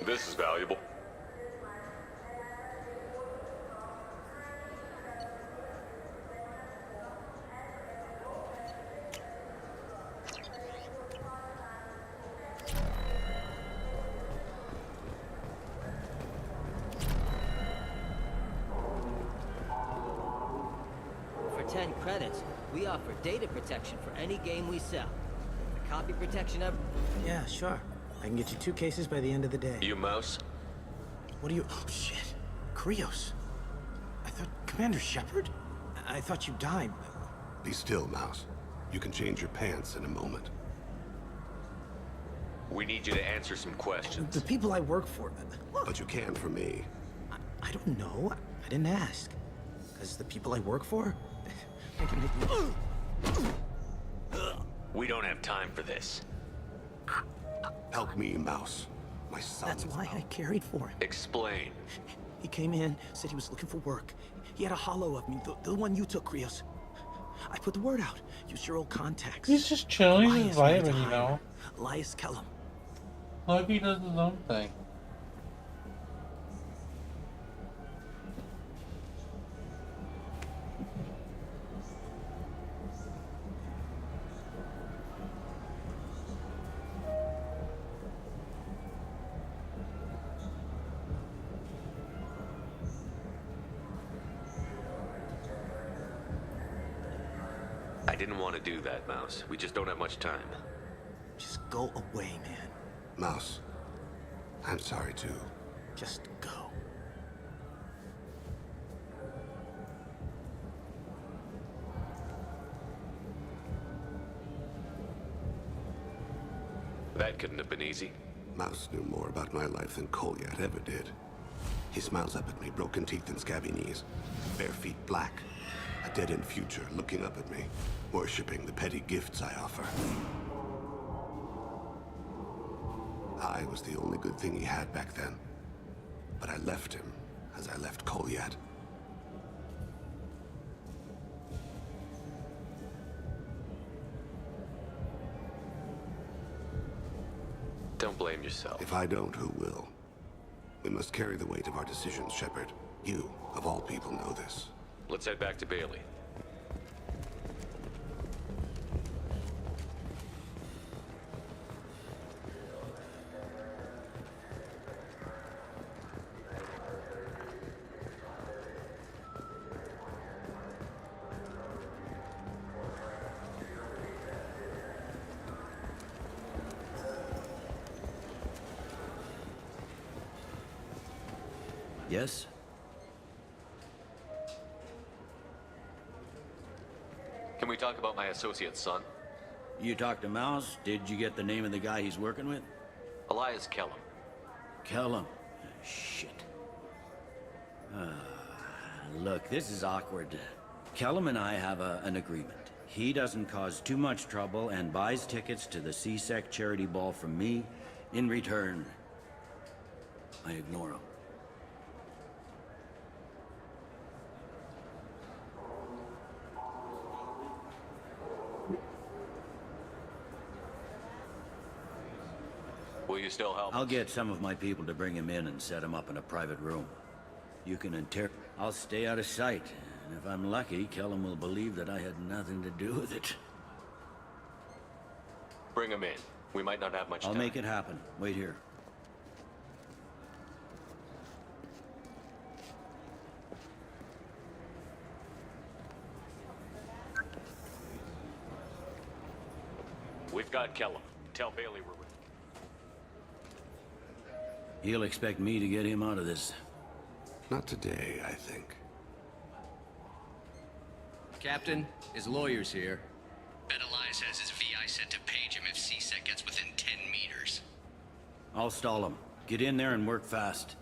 This is valuable. For 10 credits, we offer data protection for any game we sell. The copy protection of... Yeah, sure. I can get you 2 cases by the end of the day. You Mouse? What are you... Oh, shit. Krios. I thought... Commander Shepard? I thought you died. Be still, Mouse. You can change your pants in a moment. We need you to answer some questions. The people I work for... But you can for me. I don't know. I didn't ask. Because the people I work for... They can make me... We don't have time for this. Help me, Mouse. My son. That's why I carried for him. Explain. He came in, said he was looking for work. He had a hollow of me, the one you took, Krios. I put the word out. Used your old contacts. He's just chilling, he's vibing, you know. Elias Kellum. Like he does his own thing. I didn't want to do that, Mouse. We just don't have much time. Just go away, man. Mouse, I'm sorry too. Just go. That couldn't have been easy. Mouse knew more about my life than Kolyat ever did. He smiles up at me, broken teeth and scabby knees. Bare feet black. A dead-end future looking up at me, worshipping the petty gifts I offer. I was the only good thing he had back then. But I left him, as I left Kolyat. Don't blame yourself. If I don't, who will? We must carry the weight of our decisions, Shepard. You, of all people, know this. Let's head back to Bailey. Yes? Can we talk about my associate's son? You talked to Mouse? Did you get the name of the guy he's working with? Elias Kellum. Kellum. Shit. Look, this is awkward. Kellum and I have an agreement. He doesn't cause too much trouble and buys tickets to the C-Sec charity ball from me. In return, I ignore him. Will you still help? I'll get some of my people to bring him in and set him up in a private room. You can I'll stay out of sight. And if I'm lucky, Kellum will believe that I had nothing to do with it. Bring him in. We might not have much time. I'll make it happen. Wait here. We've got Kellum. Tell Bailey we're with him. He'll expect me to get him out of this. Not today, I think. Captain, his lawyer's here. Bet Elias has his VI set to page him if C-Sec gets within 10 meters. I'll stall him. Get in there and work fast.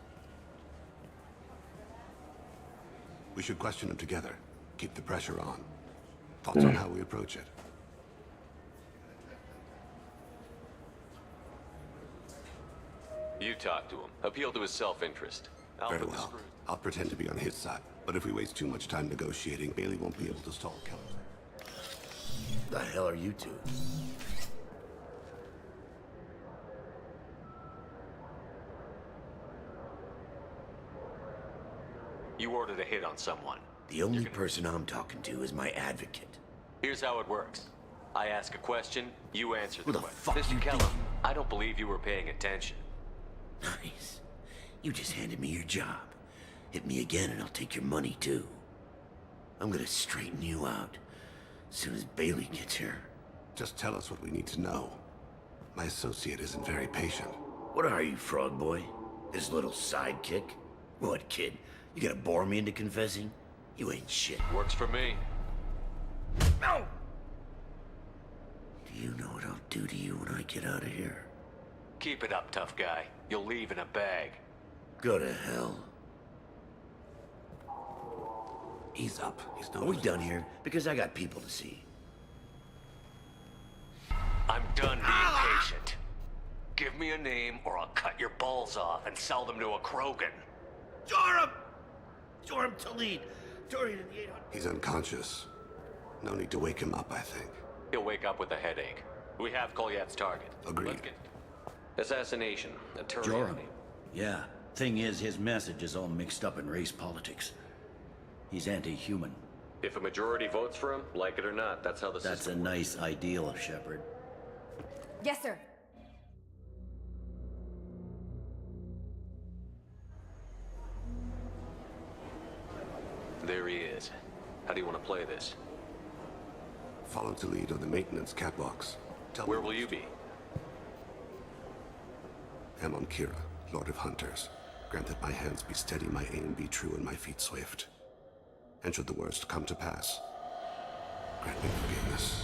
We should question him together. Keep the pressure on. Thoughts on how we approach it? You talk to him. Appeal to his self-interest. Very well. I'll pretend to be on his side. But if we waste too much time negotiating, Bailey won't be able to stall Kellum. The hell are you two? You ordered a hit on someone. The only person I'm talking to is my advocate. Here's how it works. I ask a question, you answer Who the the question. fuck you Mr. Kellum, I don't believe you were paying attention. Nice. You just handed me your job. Hit me again and I'll take your money too. I'm gonna straighten you out as soon as Bailey gets here. Just tell us what we need to know. My associate isn't very patient. What are you, frog boy? His little sidekick? What, kid? You gonna bore me into confessing? You ain't shit. Works for me. No! Do you know what I'll do to you when I get out of here? Keep it up, tough guy. You'll leave in a bag. Go to hell. Ease up. He's Are we done here? Because I got people to see. I'm done being patient. Give me a name or I'll cut your balls off and sell them to a Krogan. Joram! Joram Talid! Dorian in the 800... He's unconscious. No need to wake him up, I think. He'll wake up with a headache. We have Kolyat's target. Agreed. Let's get... Assassination. Attorney. Joram. Yeah. Thing is, his message is all mixed up in race politics. He's anti-human. If a majority votes for him, like it or not, that's how the That's a nice ideal, Shepard. Yes, sir. There he is. How do you want to play this? Follow to lead on the maintenance catwalks. Where will you be? Amon Kira, Lord of Hunters. Grant that my hands be steady, my aim be true, and my feet swift. And should the worst come to pass, grant me forgiveness.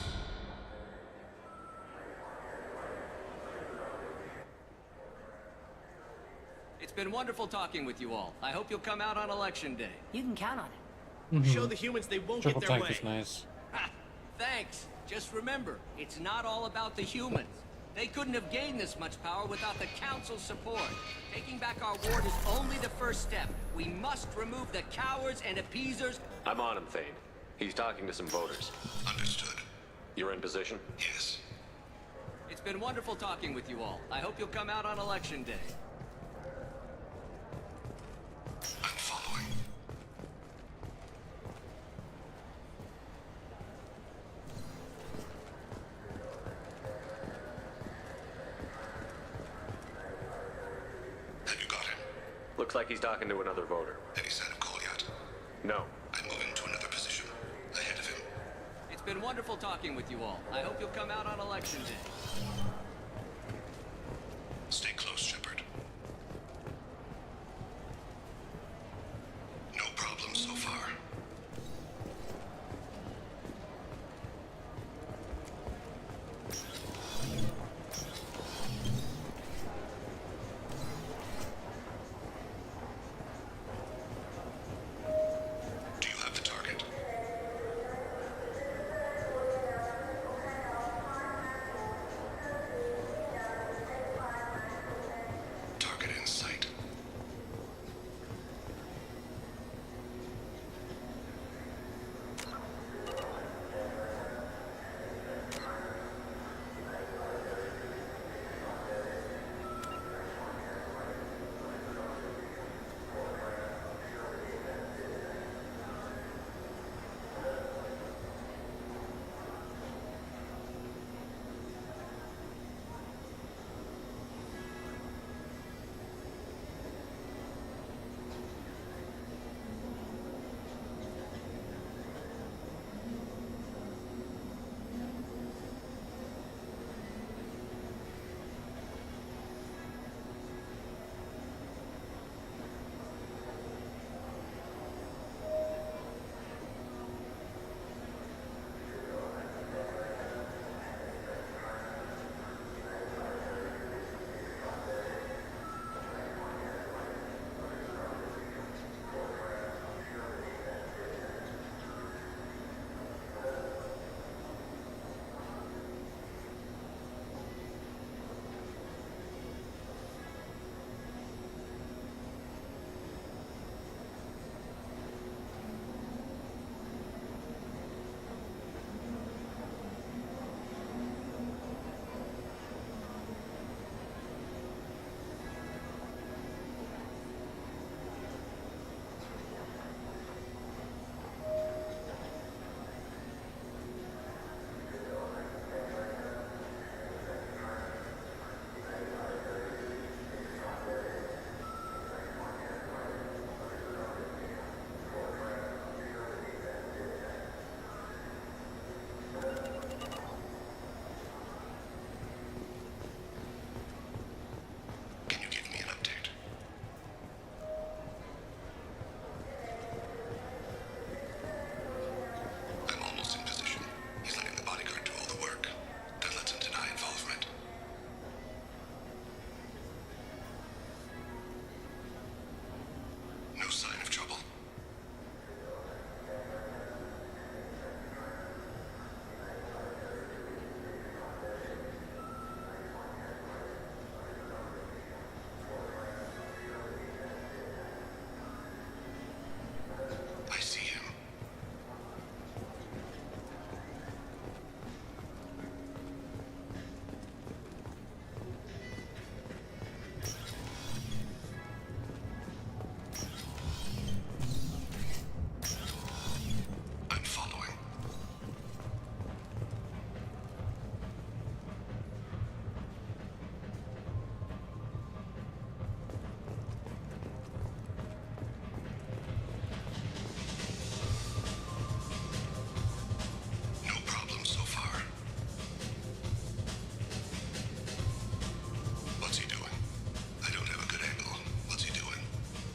It's been wonderful talking with you all. I hope you'll come out on election day. You can count on it. Show the humans they won't Triple get their tank way. is nice. Ha, thanks. Just remember, it's not all about the humans. They couldn't have gained this much power without the Council's support. Taking back our ward is only the first step. We must remove the cowards and appeasers. I'm on him, Thane. He's talking to some voters. Understood. You're in position? Yes. It's been wonderful talking with you all. I hope you'll come out on election day. I'm following. Have you got him? Looks like he's talking to another voter. Any sign of Kolyat? No. I'm moving to another position. Ahead of him. It's been wonderful talking with you all. I hope you'll come out on election day. Stay close, Shepard. No problem so far.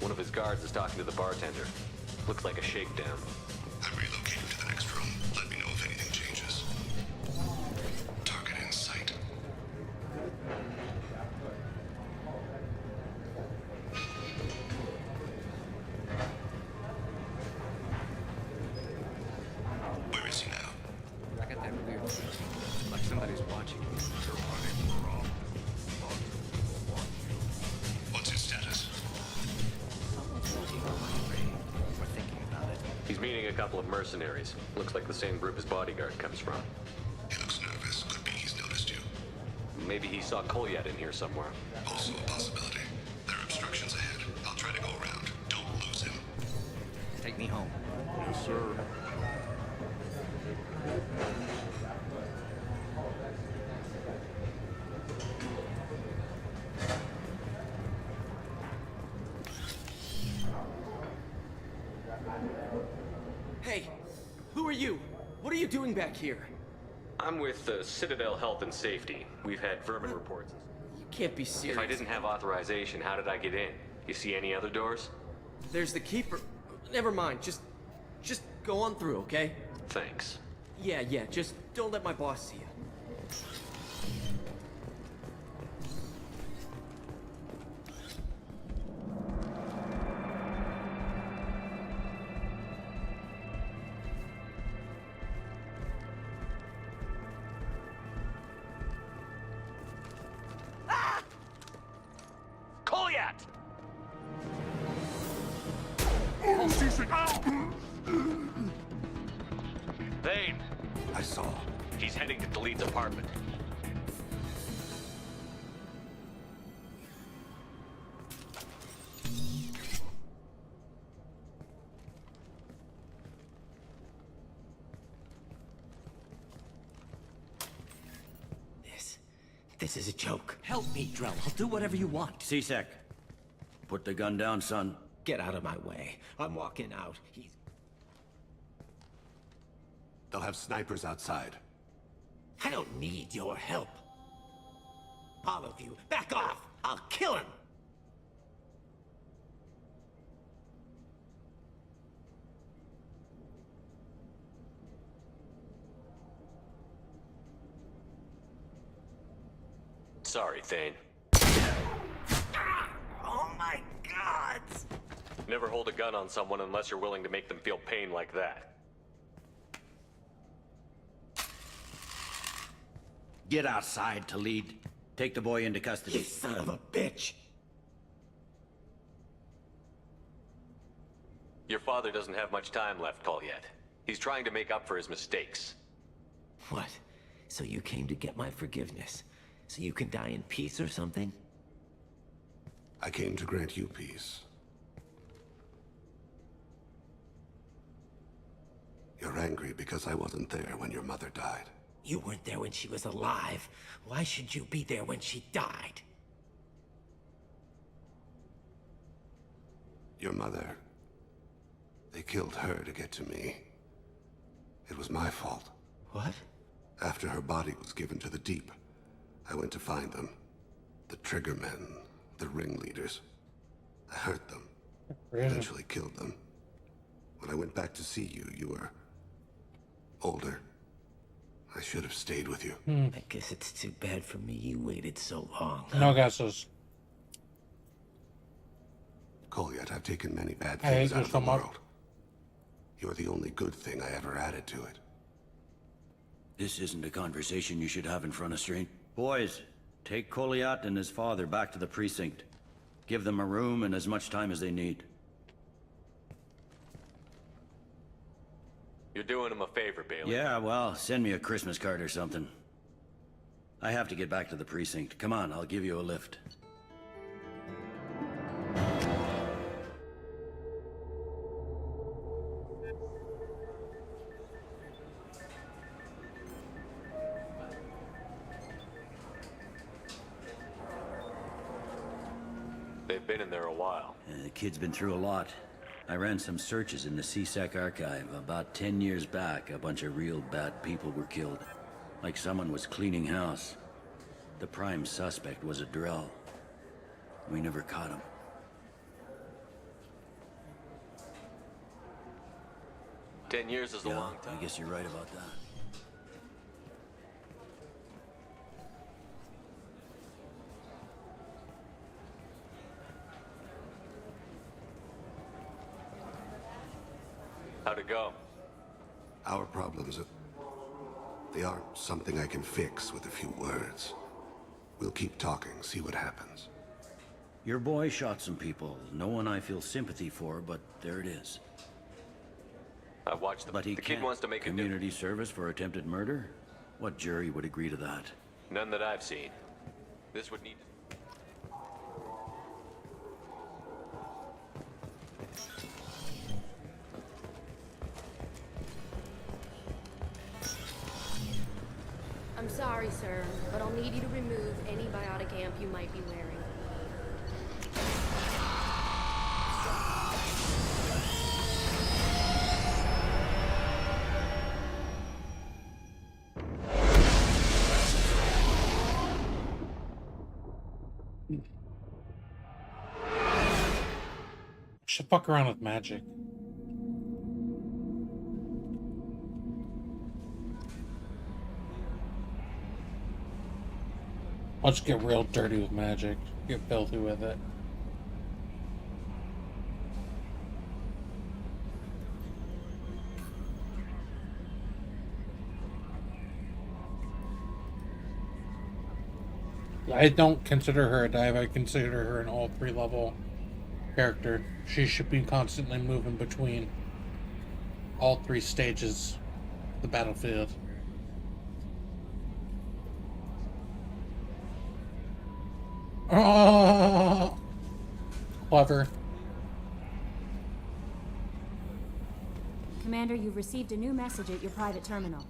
One of his guards is talking to the bartender. Looks like a shakedown. I'm relocating to the next room. Let me know if anything changes. Target in sight. Where is he now? I got that weird feeling, like somebody's watching me. What's his status? We're thinking about it. He's meeting a couple of mercenaries. Looks like the same group his bodyguard comes from. He looks nervous. Could be he's noticed you. Maybe he saw Kolyat in here somewhere. Also a possibility. There are obstructions ahead. I'll try to go around. Don't lose him. Take me home. Yes, sir. Hey, who are you? What are you doing back here? I'm with Citadel Health and Safety. We've had vermin reports. You can't be serious. If I didn't have authorization, how did I get in? You see any other doors? There's the keeper. Never mind. Just go on through, okay? Thanks. Yeah. Just don't let my boss see you. Kolyat! Thane! I saw. He's heading to Delete's apartment. This is a joke. Help me, Drell. I'll do whatever you want. C-Sec. Put the gun down, son. Get out of my way. I'm walking out. They'll have snipers outside. I don't need your help. All of you, back off! I'll kill him! Sorry, Thane. Oh my God! Never hold a gun on someone unless you're willing to make them feel pain like that. Get outside, Talid. Take the boy into custody. You son of a bitch! Your father doesn't have much time left, Kolyat. He's trying to make up for his mistakes. What? So you came to get my forgiveness? So you can die in peace or something? I came to grant you peace. You're angry because I wasn't there when your mother died. You weren't there when she was alive. Why should you be there when she died? Your mother... They killed her to get to me. It was my fault. What? After her body was given to the Deep, I went to find them. The Triggermen, the ringleaders. I hurt them. Eventually killed them. When I went back to see you, you were... older. I should have stayed with you. I guess it's too bad for me you waited so long. No guesses. Kolyat, I've taken many bad I hate things you out of so the much. world. You're the only good thing I ever added to it. This isn't a conversation you should have in front of strangers. Boys, take Kolyat and his father back to the precinct. Give them a room and as much time as they need. You're doing him a favor, Bailey. Yeah, well, send me a Christmas card or something. I have to get back to the precinct. Come on, I'll give you a lift. They've been in there a while. The kid's been through a lot. I ran some searches in the CSEC archive. About 10 years back, a bunch of real bad people were killed. Like someone was cleaning house. The prime suspect was a Drell. We never caught him. 10 years is a long time. I guess you're right about that. How'd it go? Our problems, they aren't something I can fix with a few words. We'll keep talking, see what happens. Your boy shot some people. No one I feel sympathy for, but there it is. I watched But he the kid can't. wants to make Community service for attempted murder? What jury would agree to that? None that I've seen. This would need... I'm sorry, sir, but I'll need you to remove any biotic amp you might be wearing. Should fuck around with magic. Let's get real dirty with magic. Get filthy with it. I don't consider her a dive. I consider her an all 3 level character. She should be constantly moving between all 3 stages of the battlefield. Oh, clever. Commander, you've received a new message at your private terminal.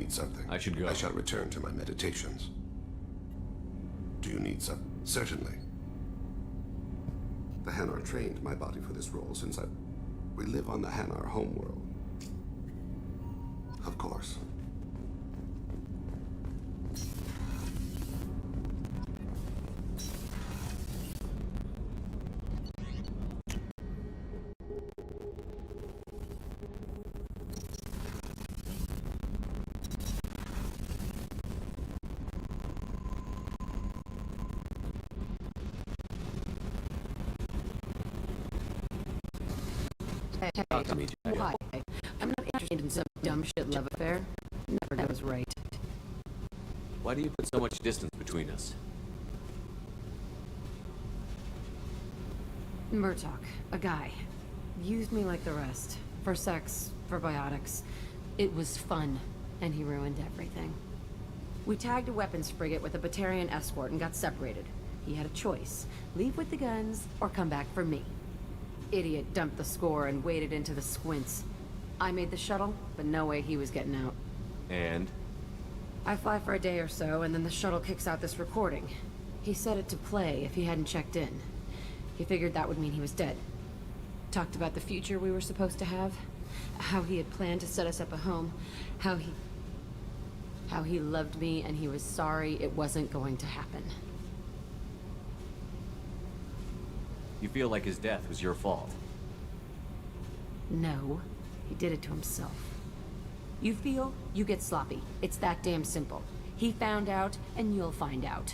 Something. I should go. I shall return to my meditations. Do you need some? Certainly. The Hanar trained my body for this role since we live on the Hanar homeworld. Of course. Talk to me, why? I'm not interested in some dumb shit love affair. Never goes right. Why do you put so much distance between us? Murtaugh, a guy, used me like the rest. For sex, for biotics. It was fun, and he ruined everything. We tagged a weapons frigate with a Batarian escort and got separated. He had a choice. Leave with the guns, or come back for me. Idiot dumped the score and waded into the squints. I made the shuttle, but no way he was getting out. And? I fly for a day or so, and then the shuttle kicks out this recording. He set it to play if he hadn't checked in. He figured that would mean he was dead. Talked about the future we were supposed to have. How he had planned to set us up a home. How he loved me and he was sorry it wasn't going to happen. You feel like his death was your fault? No, he did it to himself. You feel, you get sloppy. It's that damn simple. He found out, and you'll find out.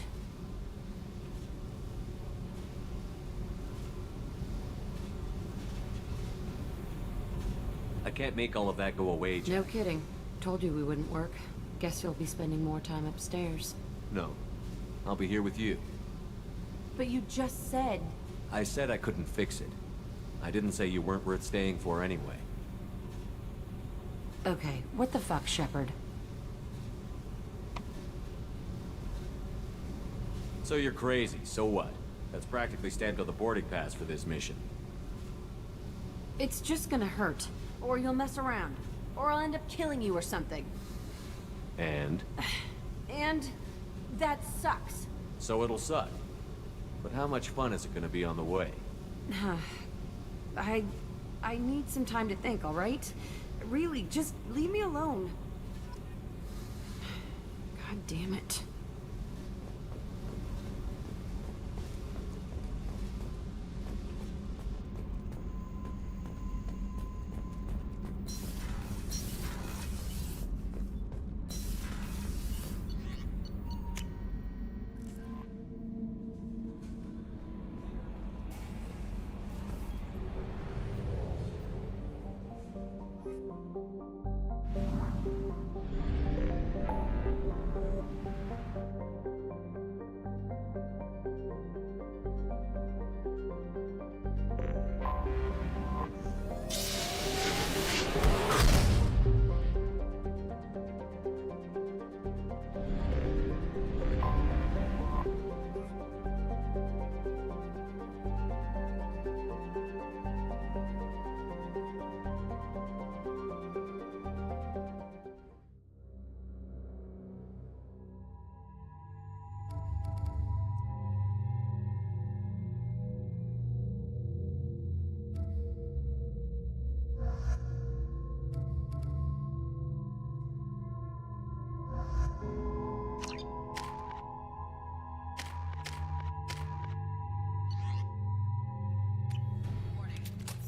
I can't make all of that go away, Jack. No kidding. Told you we wouldn't work. Guess you'll be spending more time upstairs. No. I'll be here with you. But you just said... I said I couldn't fix it. I didn't say you weren't worth staying for anyway. Okay, what the fuck, Shepard? So you're crazy, so what? That's practically stamped on the boarding pass for this mission. It's just gonna hurt. Or you'll mess around. Or I'll end up killing you or something. And? And that sucks. So it'll suck. But how much fun is it gonna be on the way? I need some time to think, all right? Really, just leave me alone. God damn it.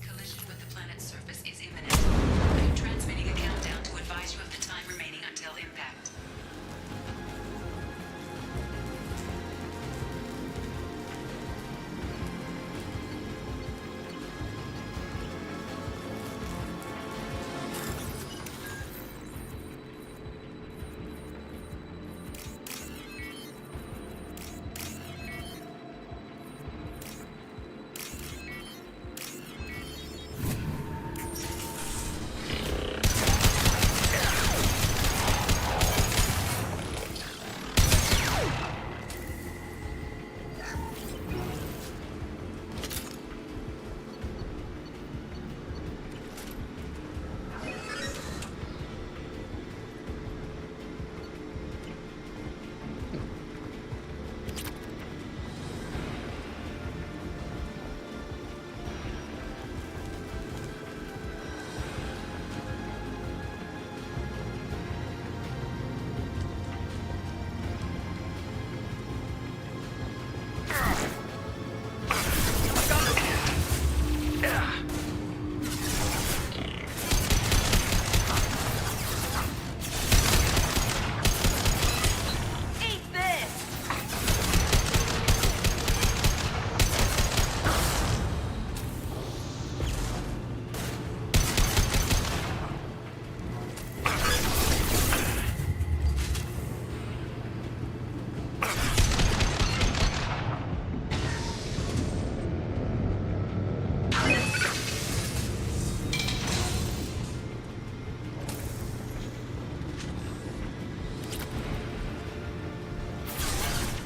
Collision with the planet's surface is imminent. I am transmitting a countdown to advise you of the time remaining until impact.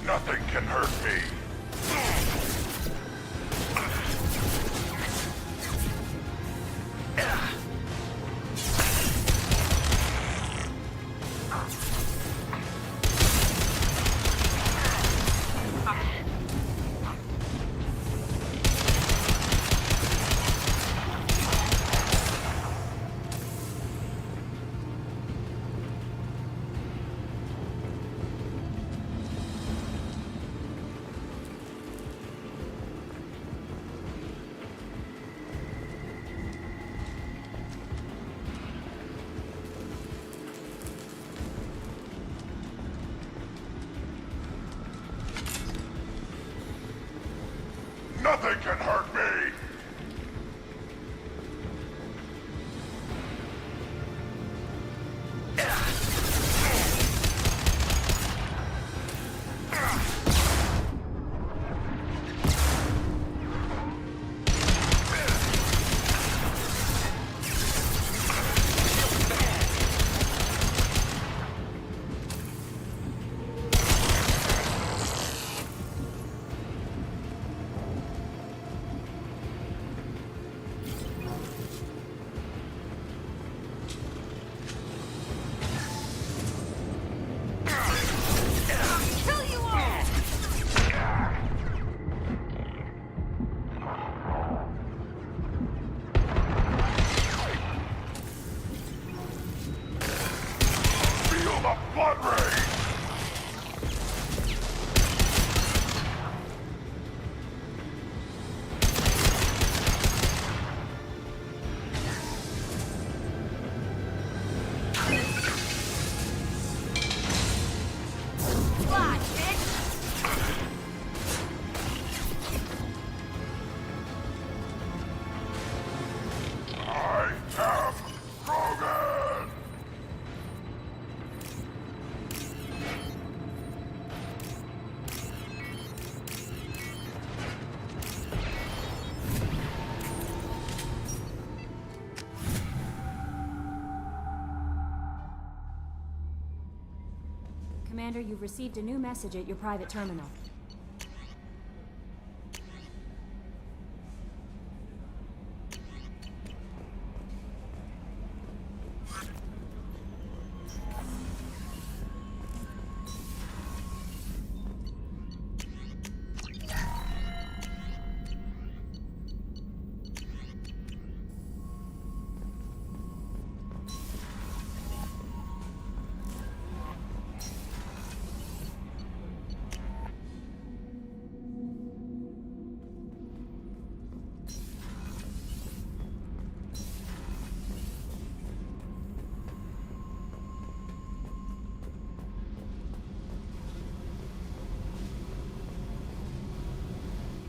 Nothing can hurt me. Nothing can hurt me! Commander, you've received a new message at your private terminal.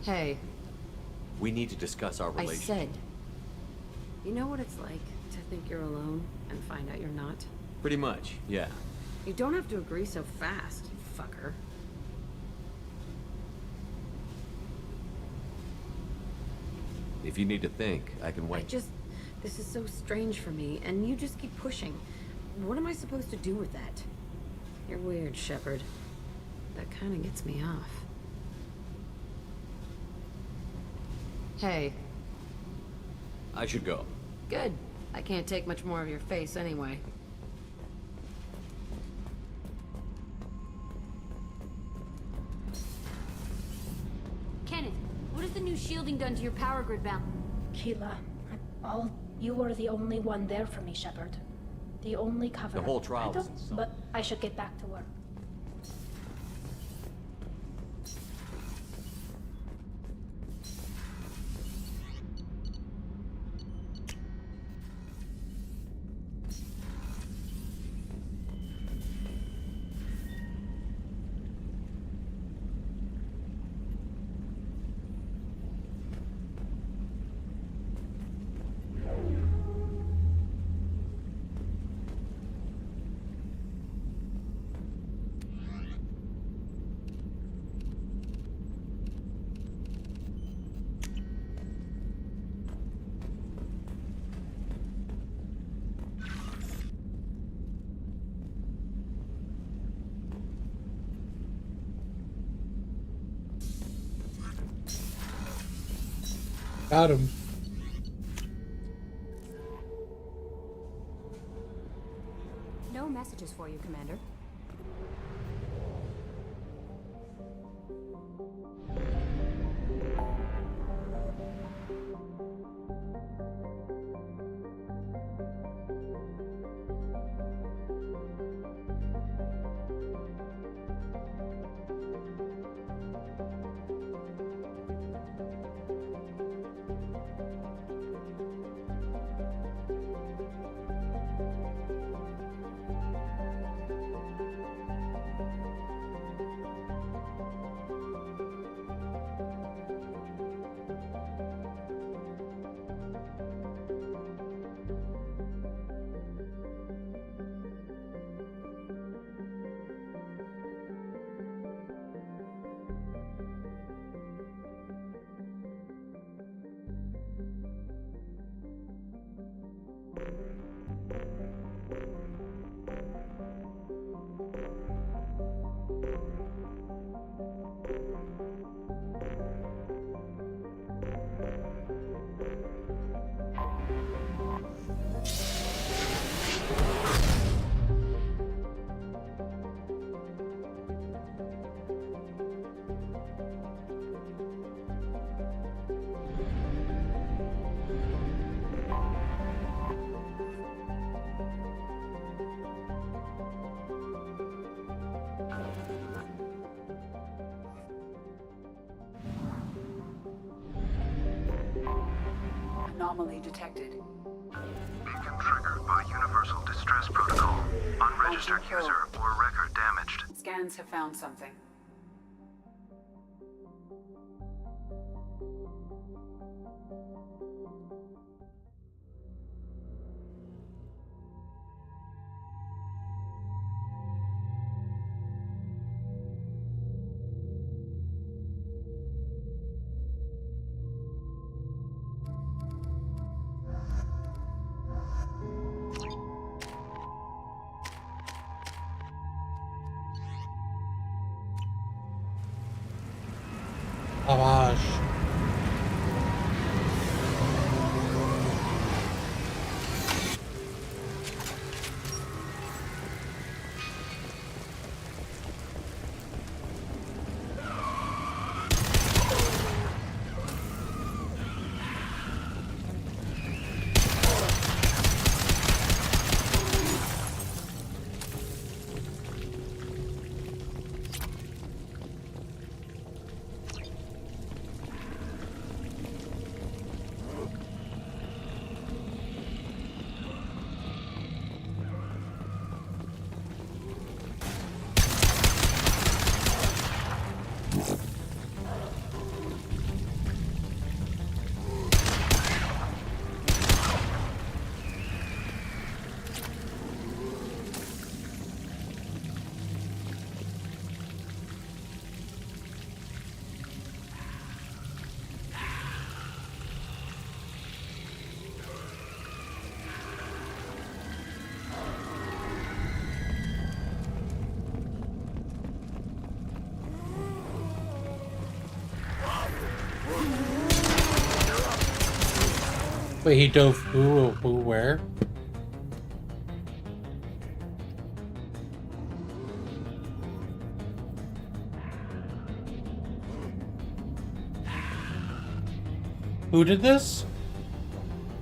Hey. We need to discuss our I relationship. said. You know what it's like to think you're alone and find out you're not? Pretty much, yeah. You don't have to agree so fast, you fucker. If you need to think, I can wait. This is so strange for me, and you just keep pushing. What am I supposed to do with that? You're weird, Shepard. That kind of gets me off. Hey. I should go. Good. I can't take much more of your face anyway. Kenneth, what has the new shielding done to your power grid balance? Keela, you were the only one there for me, Shepard. The only cover. The whole trial was in But I should get back to work. Got him. No messages for you, Commander. Anomaly detected. Beacon triggered by Universal Distress Protocol. Unregistered user or record damaged. Scans have found something. Lavage. Wait, he dove who where? Who did this?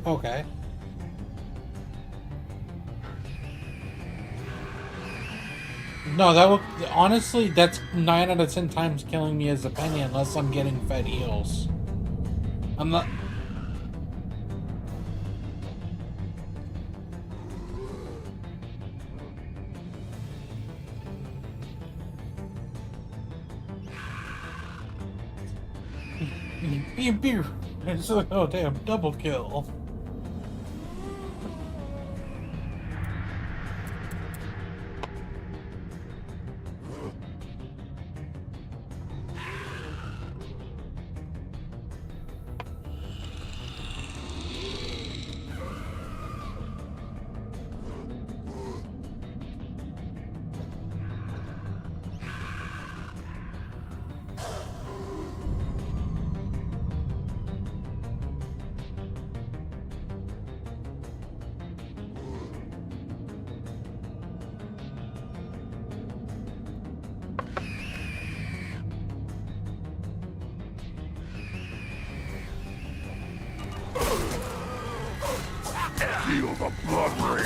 Okay. No, that would honestly, that's 9 out of 10 times killing me as a penny unless I'm getting fed heals. I'm not. It's like, oh damn, double kill. Feel the blood rage.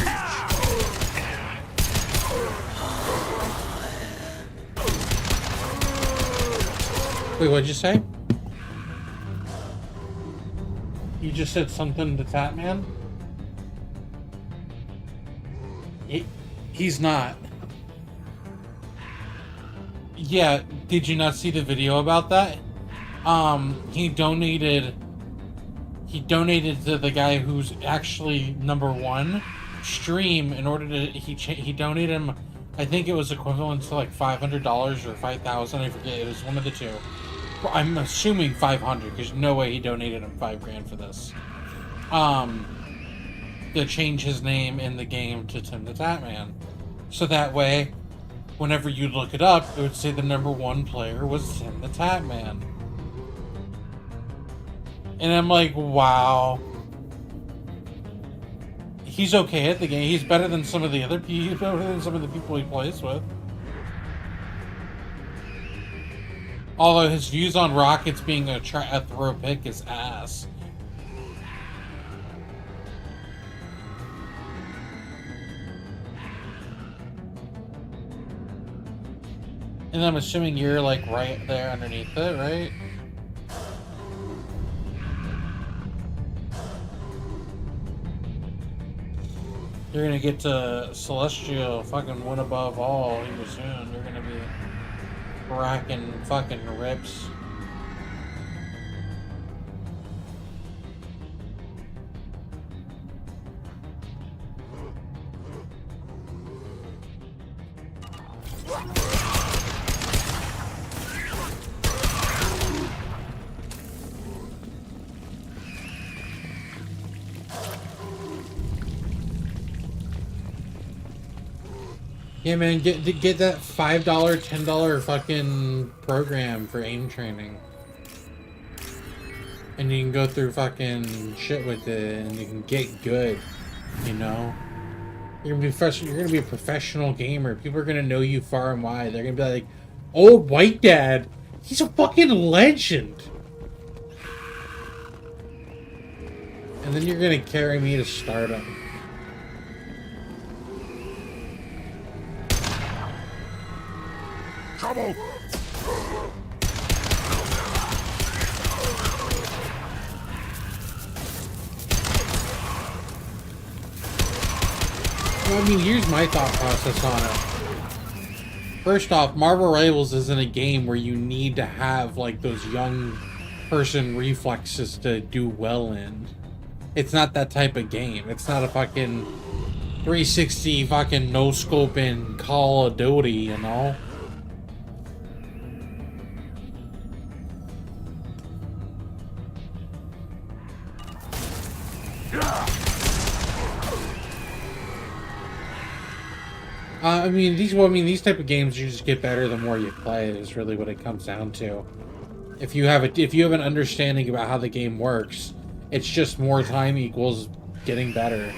Wait, what'd you say? You just said something to Tatman? He's not. Yeah, did you not see the video about that? He donated to the guy who's actually #1 stream in order to he donated him. I think it was equivalent to like $500 or $5,000. I forget. It was one of the two. I'm assuming 500 because no way he donated him $5,000 for this. To change his name in the game to Tim the Tatman, so that way, whenever you look it up, it would say the #1 player was Tim the Tatman. And I'm like, wow. He's okay at the game. He's better than some of the other people. He's better than some of the people he plays with. Although his views on Rockets being a throw pick is ass. And I'm assuming you're like right there underneath it, right? You're gonna get to Celestial fucking win above all here soon. You're gonna be racking fucking rips. Yeah, man, get that $5, $10 fucking program for aim training. And you can go through fucking shit with it, and you can get good, you know? You're gonna be a professional gamer. People are gonna know you far and wide. They're gonna be like, old white dad, he's a fucking legend. And then you're gonna carry me to stardom. Trouble! Well, I mean, here's my thought process on it. First off, Marvel Rivals isn't a game where you need to have, like, those young person reflexes to do well in. It's not that type of game. It's not a fucking 360 fucking no-scoping Call of Duty, you know? I mean, these type of games you just get better the more you play. Is really what it comes down to. If you have an understanding about how the game works, it's just more time equals getting better.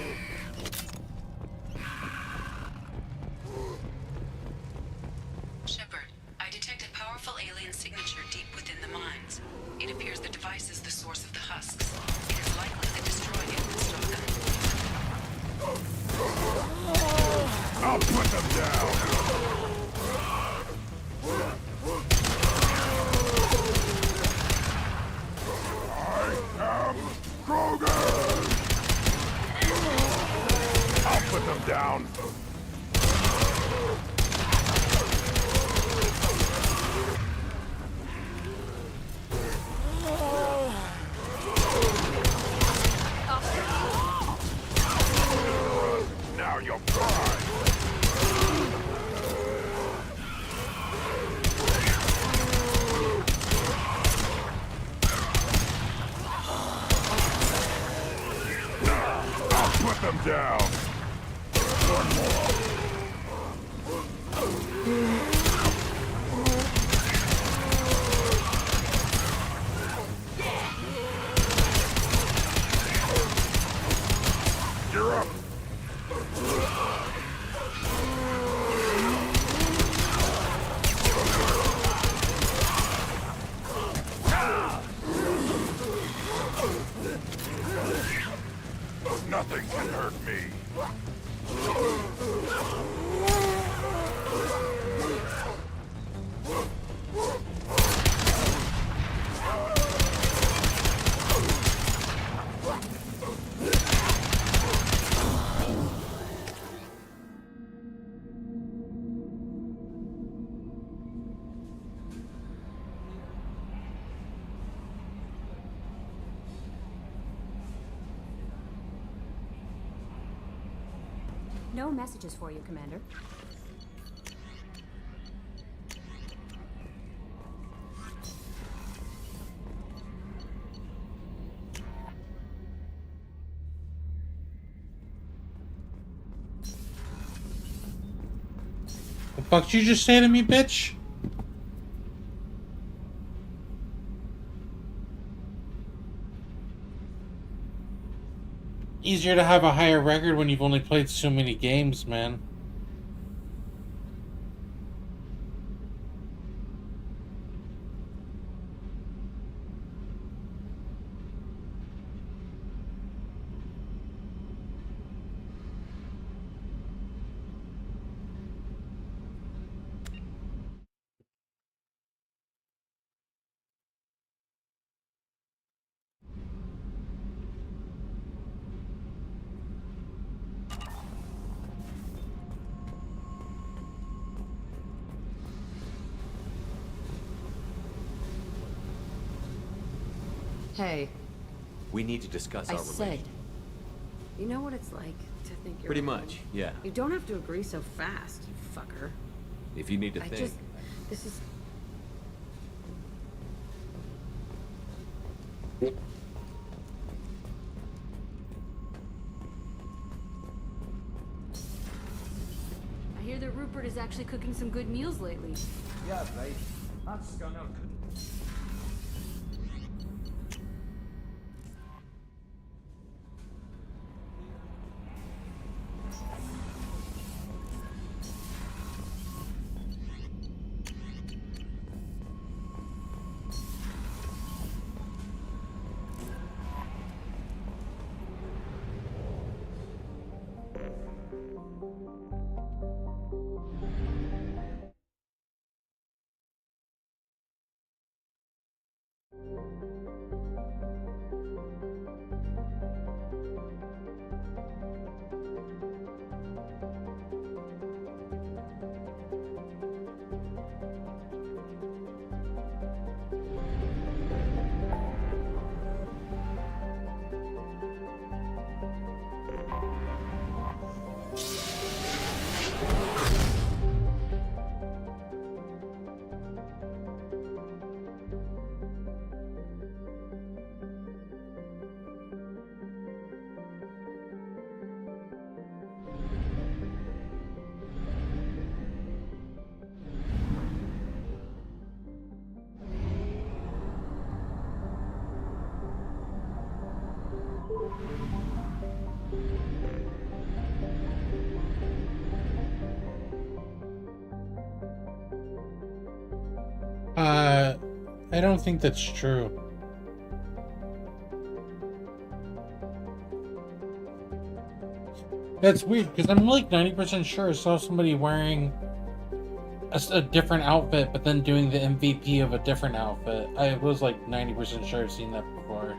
Shepard, I detect a powerful alien signature deep within the mines. It appears the device is the source of the husks. It is likely the destroyed it would stop them. I'll put them down! I'll put them down. Now you'll cry. I'll put them down. One more. You're up. Nothing can hurt me. No messages for you, Commander. The fuck did you just say to me, bitch? Easier to have a higher record when you've only played so many games, man. Hey, We need to discuss I our said, relation. you know what it's like to think you're Pretty wrong? much, yeah. You don't have to agree so fast, you fucker. If you need to think. This is... I hear that Rupert is actually cooking some good meals lately. Yeah, right. That scunner couldn't. I don't think that's true. That's weird, because I'm like 90% sure I saw somebody wearing a different outfit, but then doing the MVP of a different outfit. I was like 90% sure I've seen that before.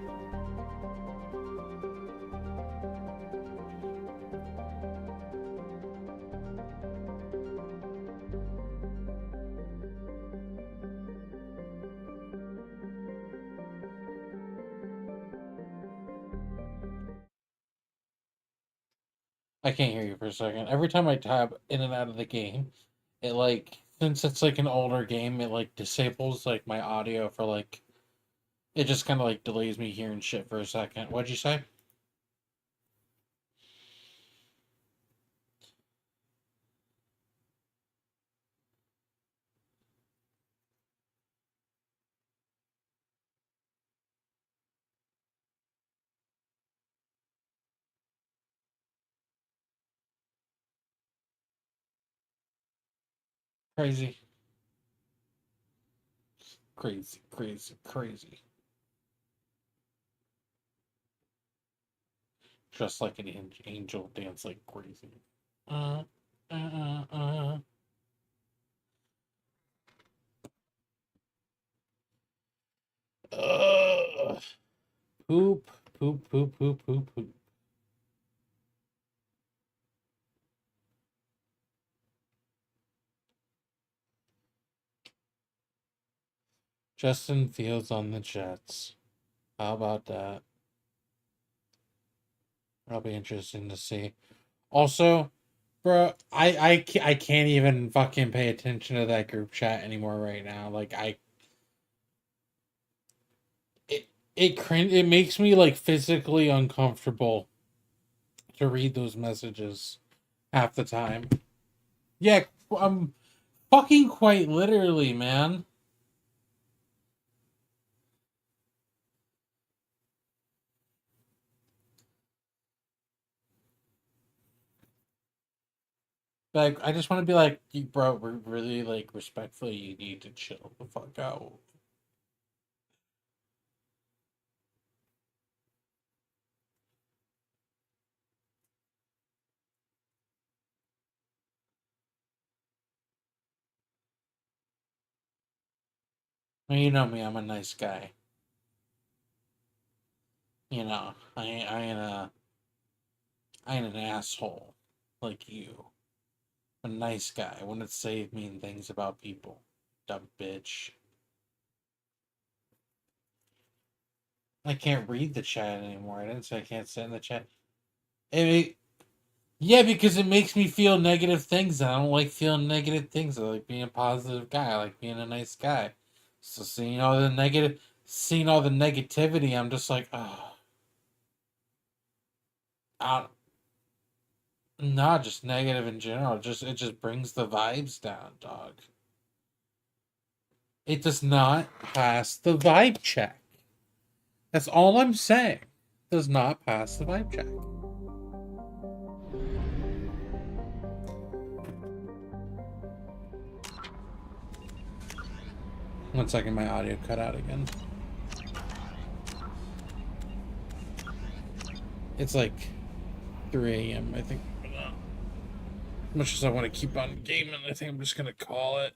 I can't hear you for a second. Every time I tab in and out of the game, it like, since it's like an older game, it like disables like my audio for like, it just kind of like delays me hearing shit for a second. What'd you say? Crazy. Crazy, crazy, crazy. Just like an angel dance like crazy. Uh, uh, uh, uh. Poop, poop, poop, poop, poop, poop. Justin Fields on the Jets. How about that? That'll be interesting to see. Also, bro, I can't even fucking pay attention to that group chat anymore right now. Like it makes me like physically uncomfortable to read those messages half the time. Yeah, I'm fucking quite literally, man. Like, I just want to be like, you, bro, really, like, respectfully, you need to chill the fuck out. Well, you know me, I'm a nice guy. You know, I ain't an asshole like you. I'm a nice guy. I wouldn't say mean things about people. Dumb bitch. I can't read the chat anymore. I didn't say I can't sit in the chat. Yeah, because it makes me feel negative things. And I don't like feeling negative things. I like being a positive guy. I like being a nice guy. So seeing all the negativity, I'm just like, oh, not just negative in general. It just brings the vibes down, dog. It does not pass the vibe check. That's all I'm saying. It does not pass the vibe check. One second, my audio cut out again. It's like 3 a.m. I think. As much as I want to keep on gaming, I think I'm just gonna call it.